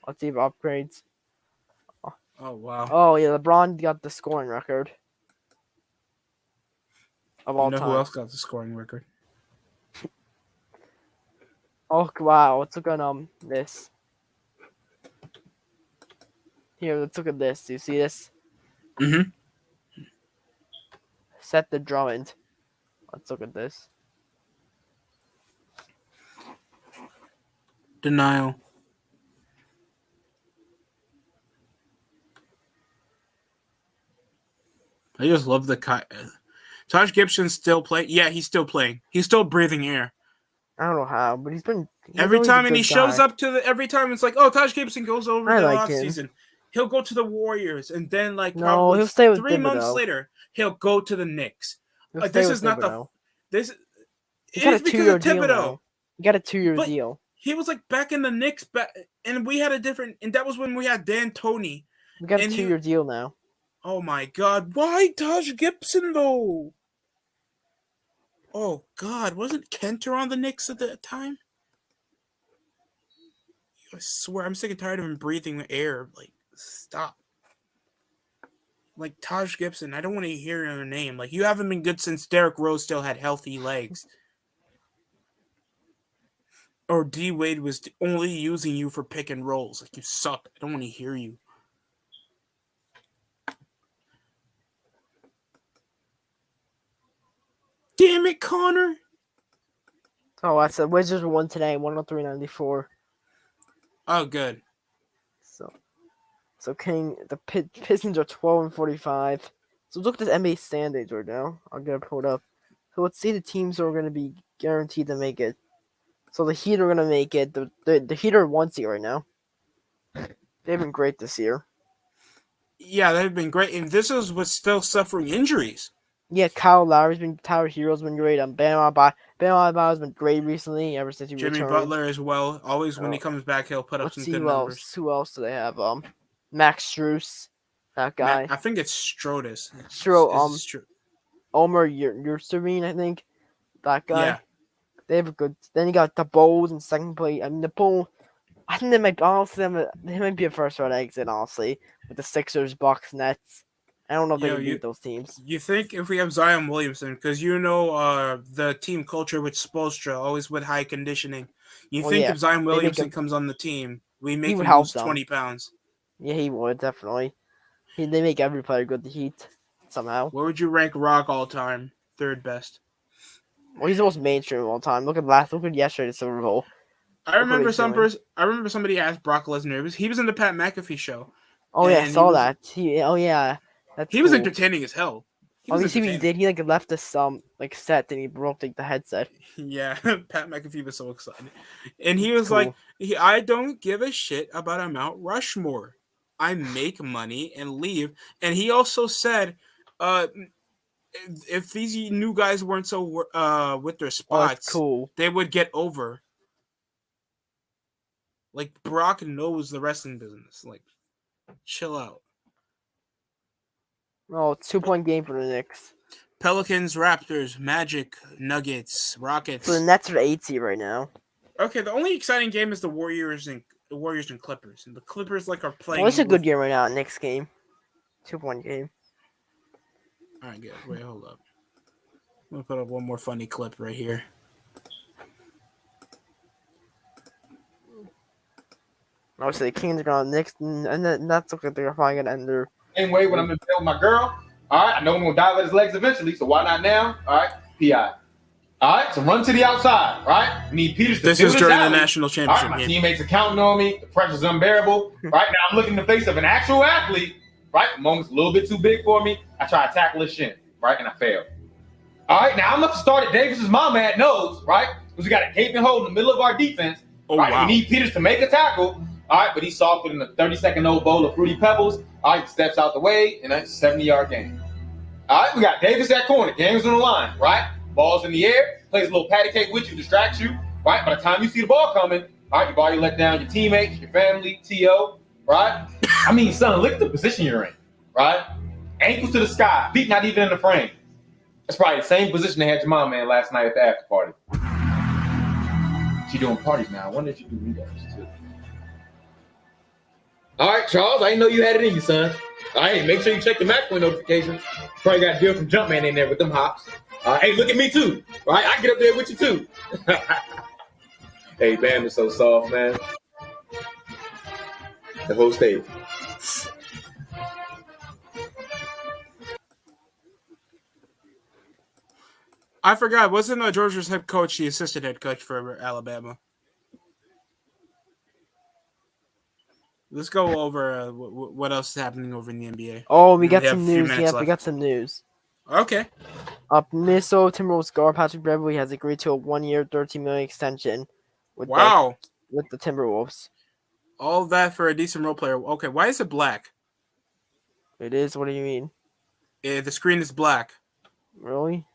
Let's see if upgrades. Oh, wow. Oh, yeah, LeBron got the scoring record. Of all time. Who else got the scoring record? Oh, wow. Let's look at this. Here, let's look at this. Do you see this? Mm-hmm. Set the Drummond. Let's look at this. Denial. I just love the Taj Gibson's still playing. Yeah, he's still playing. He's still breathing air. I don't know how, but he's every time, and he shows up to every time. It's like, oh, Taj Gibson goes over the offseason. He'll go to the Warriors, and then probably he'll stay with 3 months later, he'll go to the Knicks. This is not Thibodeau. This. He got a 2-year deal. Thibodeau. He got a 2-year deal. He was back in the Knicks, and we had and that was when we had D'Antoni. We got a 2-year deal now. Oh my God! Why Taj Gibson though? Oh God! Wasn't Kenter on the Knicks at that time? I swear, I'm sick and tired of him breathing the air. Stop. Taj Gibson, I don't want to hear your name. You haven't been good since Derrick Rose still had healthy legs. Or D Wade was only using you for pick and rolls. You suck. I don't want to hear you. Damn it, Connor. Oh, I said Wizards won today, 103-94. Oh, good. So the Pistons are 12-45. So look at this NBA standings right now. I'm gonna pull it up. So let's see the teams that are gonna be guaranteed to make it. So the Heat are gonna make it. The Heat are 1 seed right now. They've been great this year. Yeah, they've been great, and this is what's still suffering injuries. Yeah, Kyle Lowry's been. Tyler Hero's been great. Bam Adebayo's been great recently. Ever since he returned. Jimmy Butler as well. Always when he comes back, he'll put up some good numbers. Who else do they have? Max Strus, that guy. I think it's Strodis. Omer Yurtseven, I think. That guy. Yeah. They have a good. Then you got the Bulls in second place. I mean, the Bulls. I think they might be a first round exit, honestly, with the Sixers, Bucks, Nets. I don't know if they can beat those teams. You think if we have Zion Williamson, because the team culture with Spoelstra, always with high conditioning. If Zion Williamson comes on the team, we make him lose 20 pounds. Yeah, he would, definitely. They make every player good to Heat, somehow. Where would you rank Rock all time? third best. Well, he's the most mainstream of all time. Look at yesterday's Super Bowl. I remember somebody asked Brock Lesnar. He was in the Pat McAfee show. Oh yeah, I saw that. He was entertaining as hell. You see what he did? He like left the set and he broke like the headset. Yeah, Pat McAfee was so excited, and he was like, "I don't give a shit about a Mount Rushmore. I make money and leave." And he also said, if these new guys weren't so with their spots, they would get over. Like, Brock knows the wrestling business. Like, chill out. Oh, it's 2-point game for the Knicks. Pelicans, Raptors, Magic, Nuggets, Rockets. So the Nets are 8 seed right now. Okay, the only exciting game is the Warriors and Clippers. And the Clippers are playing. Well, it's a good game right now. Knicks game, 2-point game. All right, good. Wait, hold up. I'm gonna put up one more funny clip right here. Obviously, the Kings are going to Knicks, and the Nets look like they're probably going to end their. Same way when I'm in bed with my girl. All right, I know I'm going to dive at his legs eventually, so why not now? All right, PI. All right, so run to the outside, right? We need Peters to This is during the national championship my game. Teammates are counting on me. The pressure's unbearable. Right now, I'm looking in the face of an actual athlete. Right, the moment's a little bit too big for me. I try to tackle his shin, right, and I fail. All right, now I'm up to start at Davis's mom at nose, right? Because we got a gaping hole in the middle of our defense. Right, wow. We need Peters to make a tackle. All right, but he's softer than a 30-second old bowl of Fruity Pebbles. All right, steps out the way, and that's a 70-yard game. All right, we got Davis at corner. Game's on the line, right? Ball's in the air. Plays a little patty cake with you, distracts you. Right, by the time you see the ball coming, all right, you've already let down your teammates, your family, T.O., right? I mean, son, look at the position you're in, right? Ankles to the sky, feet not even in the frame. That's probably the same position they had your mom in last night at the after party. She doing parties now. I wonder if she do meetups, too. All right, Charles, I didn't know you had it in you, son. All right, make sure you check the match point notifications. Probably got a deal from Jumpman in there with them hops. Hey, look at me, too. All right, I can get up there with you, too. Hey, Bam is so soft, man. The whole state. I forgot. Wasn't Georgia's head coach the assistant head coach for Alabama? Let's go over what else is happening over in the NBA. Oh, we got some news. Yeah, we got some news. Okay. Minnesota Timberwolves guard Patrick Beverley has agreed to a 1-year, $13 million extension with the Timberwolves. All that for a decent role player. Okay, why is it black? It is. What do you mean? The screen is black. Really?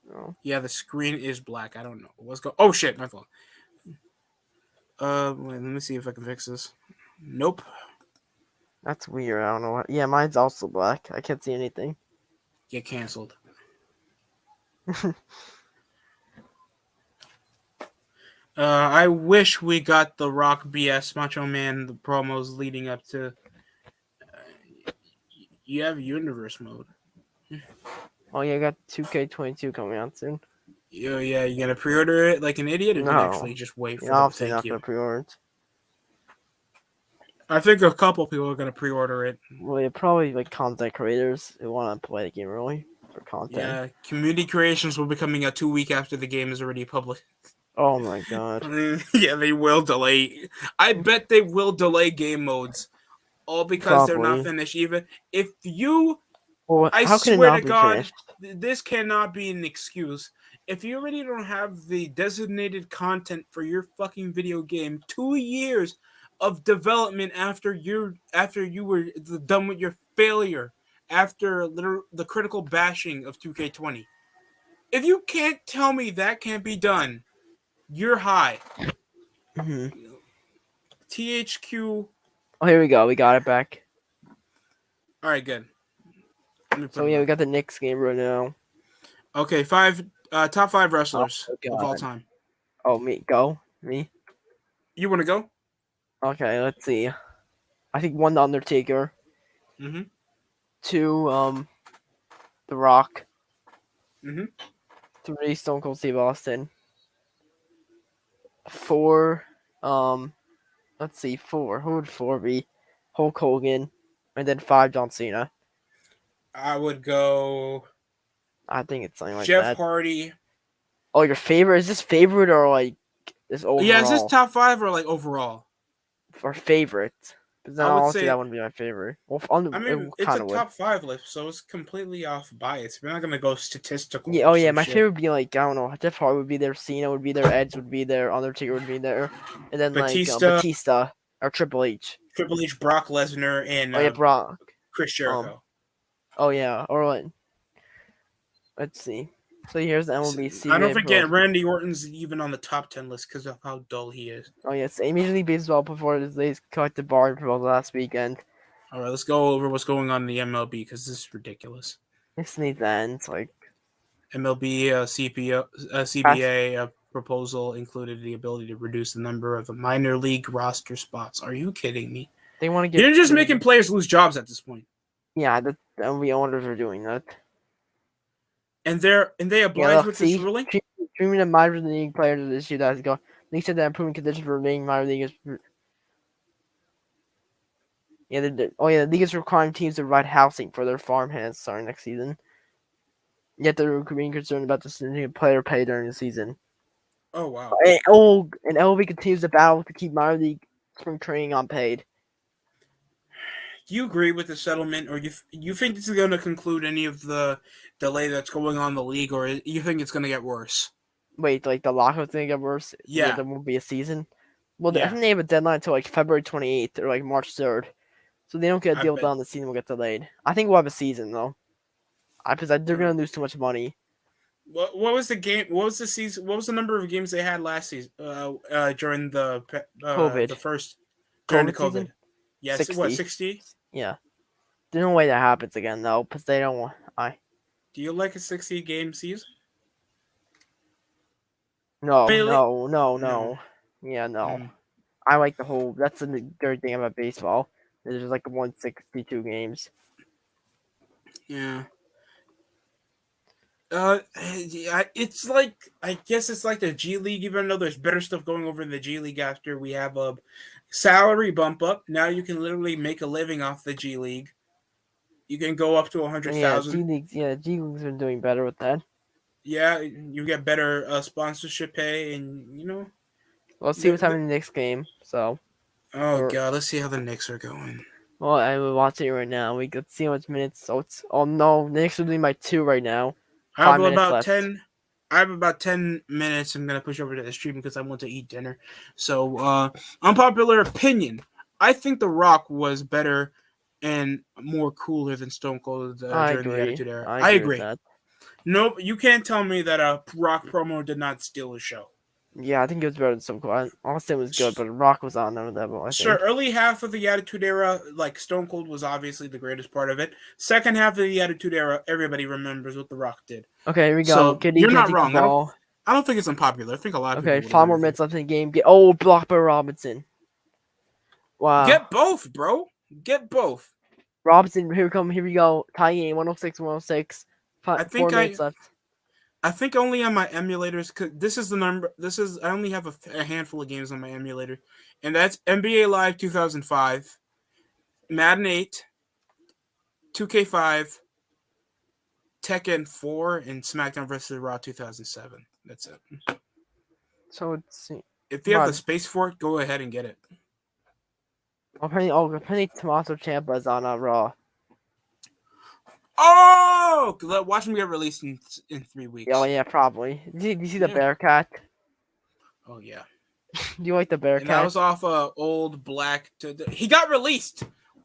No. Yeah, the screen is black. I don't know what's going. Oh shit, my fault. Wait, let me see if I can fix this. Nope. That's weird. I don't know what. Yeah, mine's also black. I can't see anything. Get canceled. I wish we got the Rock BS Macho Man, the promos leading up to. You have universe mode. Oh yeah, I got 2K22 coming out soon. Yeah, you gonna pre-order it like an idiot, or no. Actually just wait for the obviously not gonna pre-order it. I think a couple people are gonna pre-order it. Well, yeah, probably like content creators who want to play the game early for content. Yeah, community creations will be coming out 2 weeks after the game is already public. Oh my god. Yeah, they will delay. I bet they will delay game modes, all because they're not finished. Even if you, I swear to God, this cannot be an excuse. If you already don't have the designated content for your fucking video game, 2 years of development after you were done with your failure, after the critical bashing of 2K20. If you can't tell me that can't be done, you're high. Mm-hmm. THQ. Oh, here we go. We got it back. All right, good. So yeah, we got the Knicks game right now. Okay, top 5 wrestlers of all time. Oh, me. You want to go? Okay, let's see. I think 1, The Undertaker. Mm-hmm. 2, The Rock. Mm-hmm. 3, Stone Cold Steve Austin. 4, let's see, 4. Who would 4 be? Hulk Hogan. And then 5, John Cena. I would go I think it's something like Jeff that. Hardy. Oh, your favorite? Is this favorite or like this overall? Yeah, is this top 5 or like overall? For favorite. But then I would honestly, say that wouldn't be my favorite. Well, it's a top 5 list, so it's completely off bias. We're not gonna go statistical. Yeah, oh yeah, my favorite would be like I don't know, Jeff Hardy would be there, Cena would be there, Edge would be there, Undertaker would be there, and then Batista or Triple H. Triple H, Brock Lesnar, and Brock. Chris Jericho. Oh yeah, or what? Let's see. So here's the MLB. I don't forget Randy Orton's even on the top 10 list because of how dull he is. Oh yes, Major League Baseball before this collective bargain for the last weekend. All right, let's go over what's going on in the MLB because this is ridiculous. This needs to end. Like MLB CBA proposal included the ability to reduce the number of the minor league roster spots. Are you kidding me? They want to get. You're just making players lose jobs at this point. Yeah, the MLB owners are doing that. And they oblige with this ruling. Treatment of minor league players this year that go. They said that improving conditions for remaining minor leaguers. Yeah, the league is requiring teams to provide housing for their farmhands starting next season. Yet they're being concerned about the significant player pay during the season. Oh wow! And LB continues to battle to keep minor league spring training unpaid. Do you agree with the settlement, or you think this is going to conclude any of the delay that's going on in the league, or you think it's going to get worse? Wait, like the lockout's going to get worse? Yeah. There won't be a season? Well, I think they have a deadline until like February 28th or like March 3rd. So they don't get a deal done, the season will get delayed. I think we'll have a season, though. Because they're going to lose too much money. What was the game? What was the season? What was the number of games they had last season? During the COVID. The first during the COVID. Season? Yes, 60? Yeah. There's no way that happens again, though, because they don't want. Do you like a 60-game season? No. Yeah, no. I like the whole. That's the great thing about baseball. There's like 162 games. Yeah. It's like I guess it's like the G League. Even though there's better stuff going over in the G League after we have a salary bump up. Now you can literally make a living off the G League. You can go up to 100,000. G Leagues are doing better with that. Yeah, you get better sponsorship pay, and you know. Let's see what's happening in the next game. So. God, let's see how the Knicks are going. Well, I'm watching it right now. We could see how much minutes. So it's the Knicks are doing by 2 right now. I have about 10 minutes. I'm gonna push over to the stream because I want to eat dinner. So, unpopular opinion. I think The Rock was better and more cooler than Stone Cold during the Attitude Era. I agree. Nope, you can't tell me that a Rock promo did not steal the show. Yeah, I think it was better than Stone Cold. Austin was good, but Rock was on that level. Sure, early half of the Attitude Era, like Stone Cold was obviously the greatest part of it. Second half of the Attitude Era, everybody remembers what The Rock did. Okay, here we go. So, you're not wrong. I don't think it's unpopular. I think a lot of people. Okay, 5 more minutes left in the game. Blocked by Robinson. Wow. Get both, bro. Get both. Robinson, here we go. Tie game, 106-106. 4 minutes left. I think only on my emulators, because this is the number. I only have a handful of games on my emulator, and that's NBA Live 2005, Madden 8, 2K5, Tekken 4, and SmackDown vs. Raw 2007. That's it. So let's see. If you have the space for it, go ahead and get it. Apparently Tommaso Ciampa is on Raw. Oh! Watch him get released in 3 weeks. Oh, yeah, probably. Did you see the Bearcat? Oh, yeah. Do you like the Bearcat? That was off old black. He got released.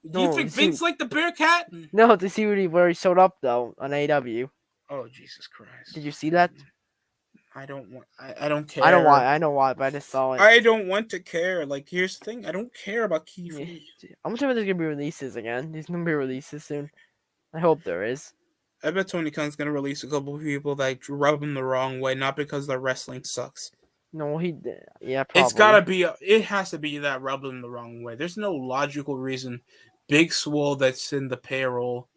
Do you think Vince liked the Bearcat? No, to see where he showed up, though, on AEW. Oh, Jesus Christ. Did you see that? I don't care. I know why, but I just saw it. I don't want to care. Like, here's the thing. I don't care about Keith Lee. I'm sure there's going to be releases again. There's going to be releases soon. I hope there is. I bet Tony Khan's going to release a couple of people that rub him the wrong way, not because their wrestling sucks. No, probably. It has to be that rub him the wrong way. There's no logical reason Big Swole that's in the payroll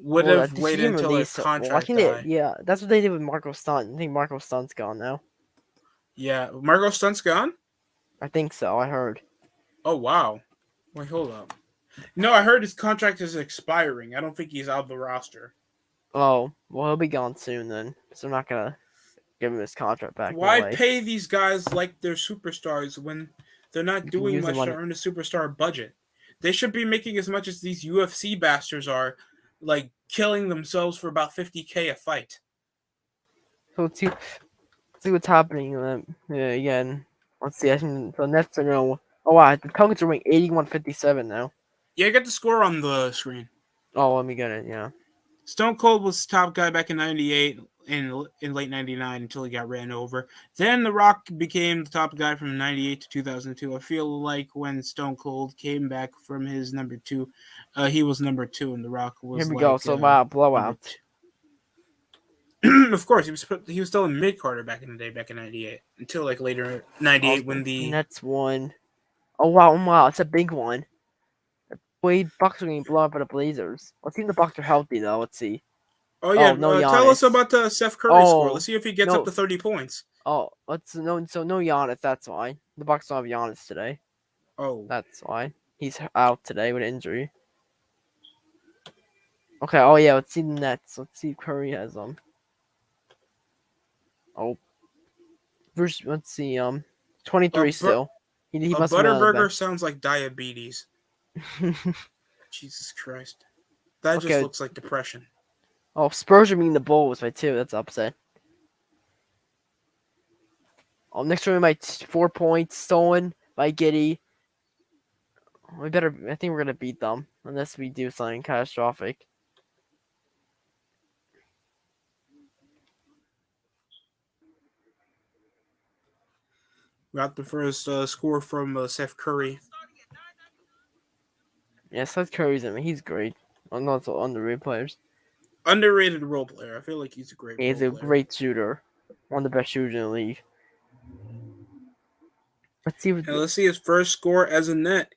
would have waited until his contract died. Yeah, that's what they did with Marco Stunt. I think Marco Stunt's gone now. Yeah, Marco Stunt's gone? I think so, I heard. Oh, wow. Wait, hold up. No, I heard his contract is expiring. I don't think he's out of the roster. Oh, well, he'll be gone soon then. So they're not gonna give him his contract back. Why No way. pay these guys like they're superstars when they're not You can doing use the much to money. earn a superstar budget? They should be making as much as these UFC bastards are, like killing themselves for about $50K a fight. So let's see what's happening again. Let's see. I think the Nets are gonna. Oh wow, the Pelicans are winning 81-57 now. Yeah, get the score on the screen. Oh, let me get it. Yeah. Stone Cold was top guy back in '98 and in late '99 until he got ran over. Then The Rock became the top guy from '98 to 2002. I feel like when Stone Cold came back from his number 2, he was number 2, and The Rock was. Here we go. So wow, blowout. Of course, he was still in mid Carter back in the day, back in '98, until like later '98 when the Nets won. Oh wow, it's a big one. Wade Bucks are getting blown up by the Blazers. Let's see if the Bucks are healthy though. Let's see. Oh yeah, no tell us about the Steph Curry score. Let's see if he gets up to 30 points. Oh, no Giannis. That's why the Bucks don't have Giannis today. Oh, that's why he's out today with injury. Okay. Oh yeah, let's see the Nets. Let's see if Curry has them. Oh, let's see. 23 still. He must have Butterburger sounds like diabetes. Jesus Christ, that just looks like depression. Oh, Spurs are beating the Bulls by 2. That's upset. Oh, next round, my 4 points stolen by Giddey. I think we're gonna beat them unless we do something catastrophic. Got the first score from Steph Curry. Yeah, Seth Curry's he's great. I'm not so underrated players. Underrated role player. I feel like he's a great. He's a great shooter, one of the best shooters in the league. Let's see his first score as a net.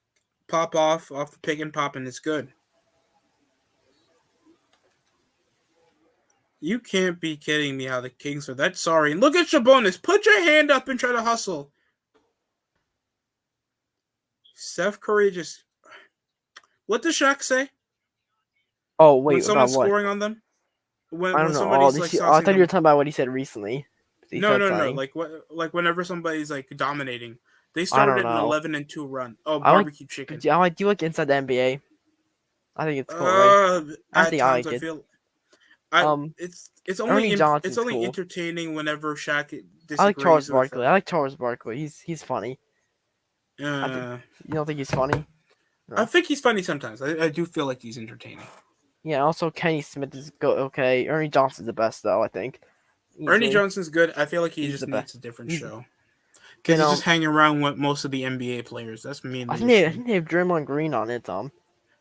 Pop off the pick and pop, and it's good. You can't be kidding me how the Kings are that sorry. And look at Sabonis. Put your hand up and try to hustle. Steph Curry just. What does Shaq say? Oh wait, when someone's scoring on them. I don't know. I thought you were talking about what he said recently. No. Like whenever somebody's like dominating, they started an 11-2 run. Oh, barbecue chicken. Do you like inside the NBA? I think it's cool. Right? I like it. It's only entertaining whenever Shaq disagrees. I like Charles Barkley. I like Charles Barkley. He's funny. You don't think he's funny? No. I think he's funny sometimes. I do feel like he's entertaining. Yeah. Also, Kenny Smith is okay. Ernie Johnson's the best though. I think. Ernie Johnson's good. I feel like he just needs a different show. Because he's just hanging around with most of the NBA players. That's me. I think they have Draymond Green on it, Tom.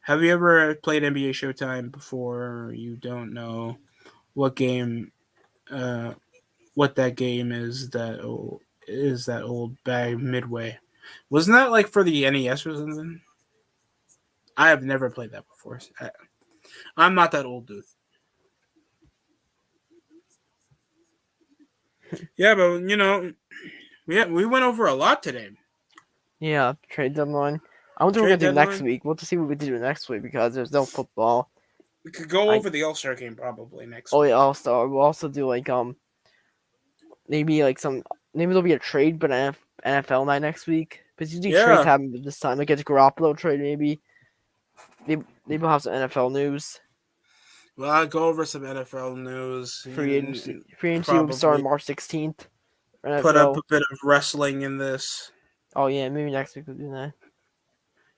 Have you ever played NBA Showtime before? You don't know what game, what that game is. That old bag Midway. Wasn't that like for the NES or something? I have never played that before. I'm not that old, dude. Yeah, but we went over a lot today. Yeah, trade deadline. I wonder what we're gonna do next week. We'll have to see what we do next week because there's no football. We could go over the All-Star game probably next week. Oh yeah, All-Star. We'll also do maybe there'll be a trade, but NFL night next week. But usually trades happen this time. Like a Garoppolo trade, maybe. Maybe we'll have some NFL news. Well, I'll go over some NFL news. Free agency will start on March 16th. Put up a bit of wrestling in this. Oh yeah, maybe next week we'll do that.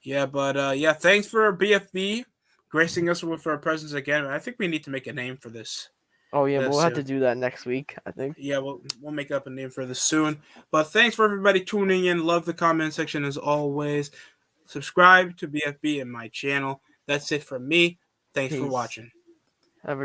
Yeah, but thanks for BFB gracing us with our presence again. I think we need to make a name for this. Oh yeah, we'll have to do that next week, I think. Yeah, we'll make up a name for this soon. But thanks for everybody tuning in. Love the comment section as always. Subscribe to BFB and my channel. That's it from me. Thanks for watching.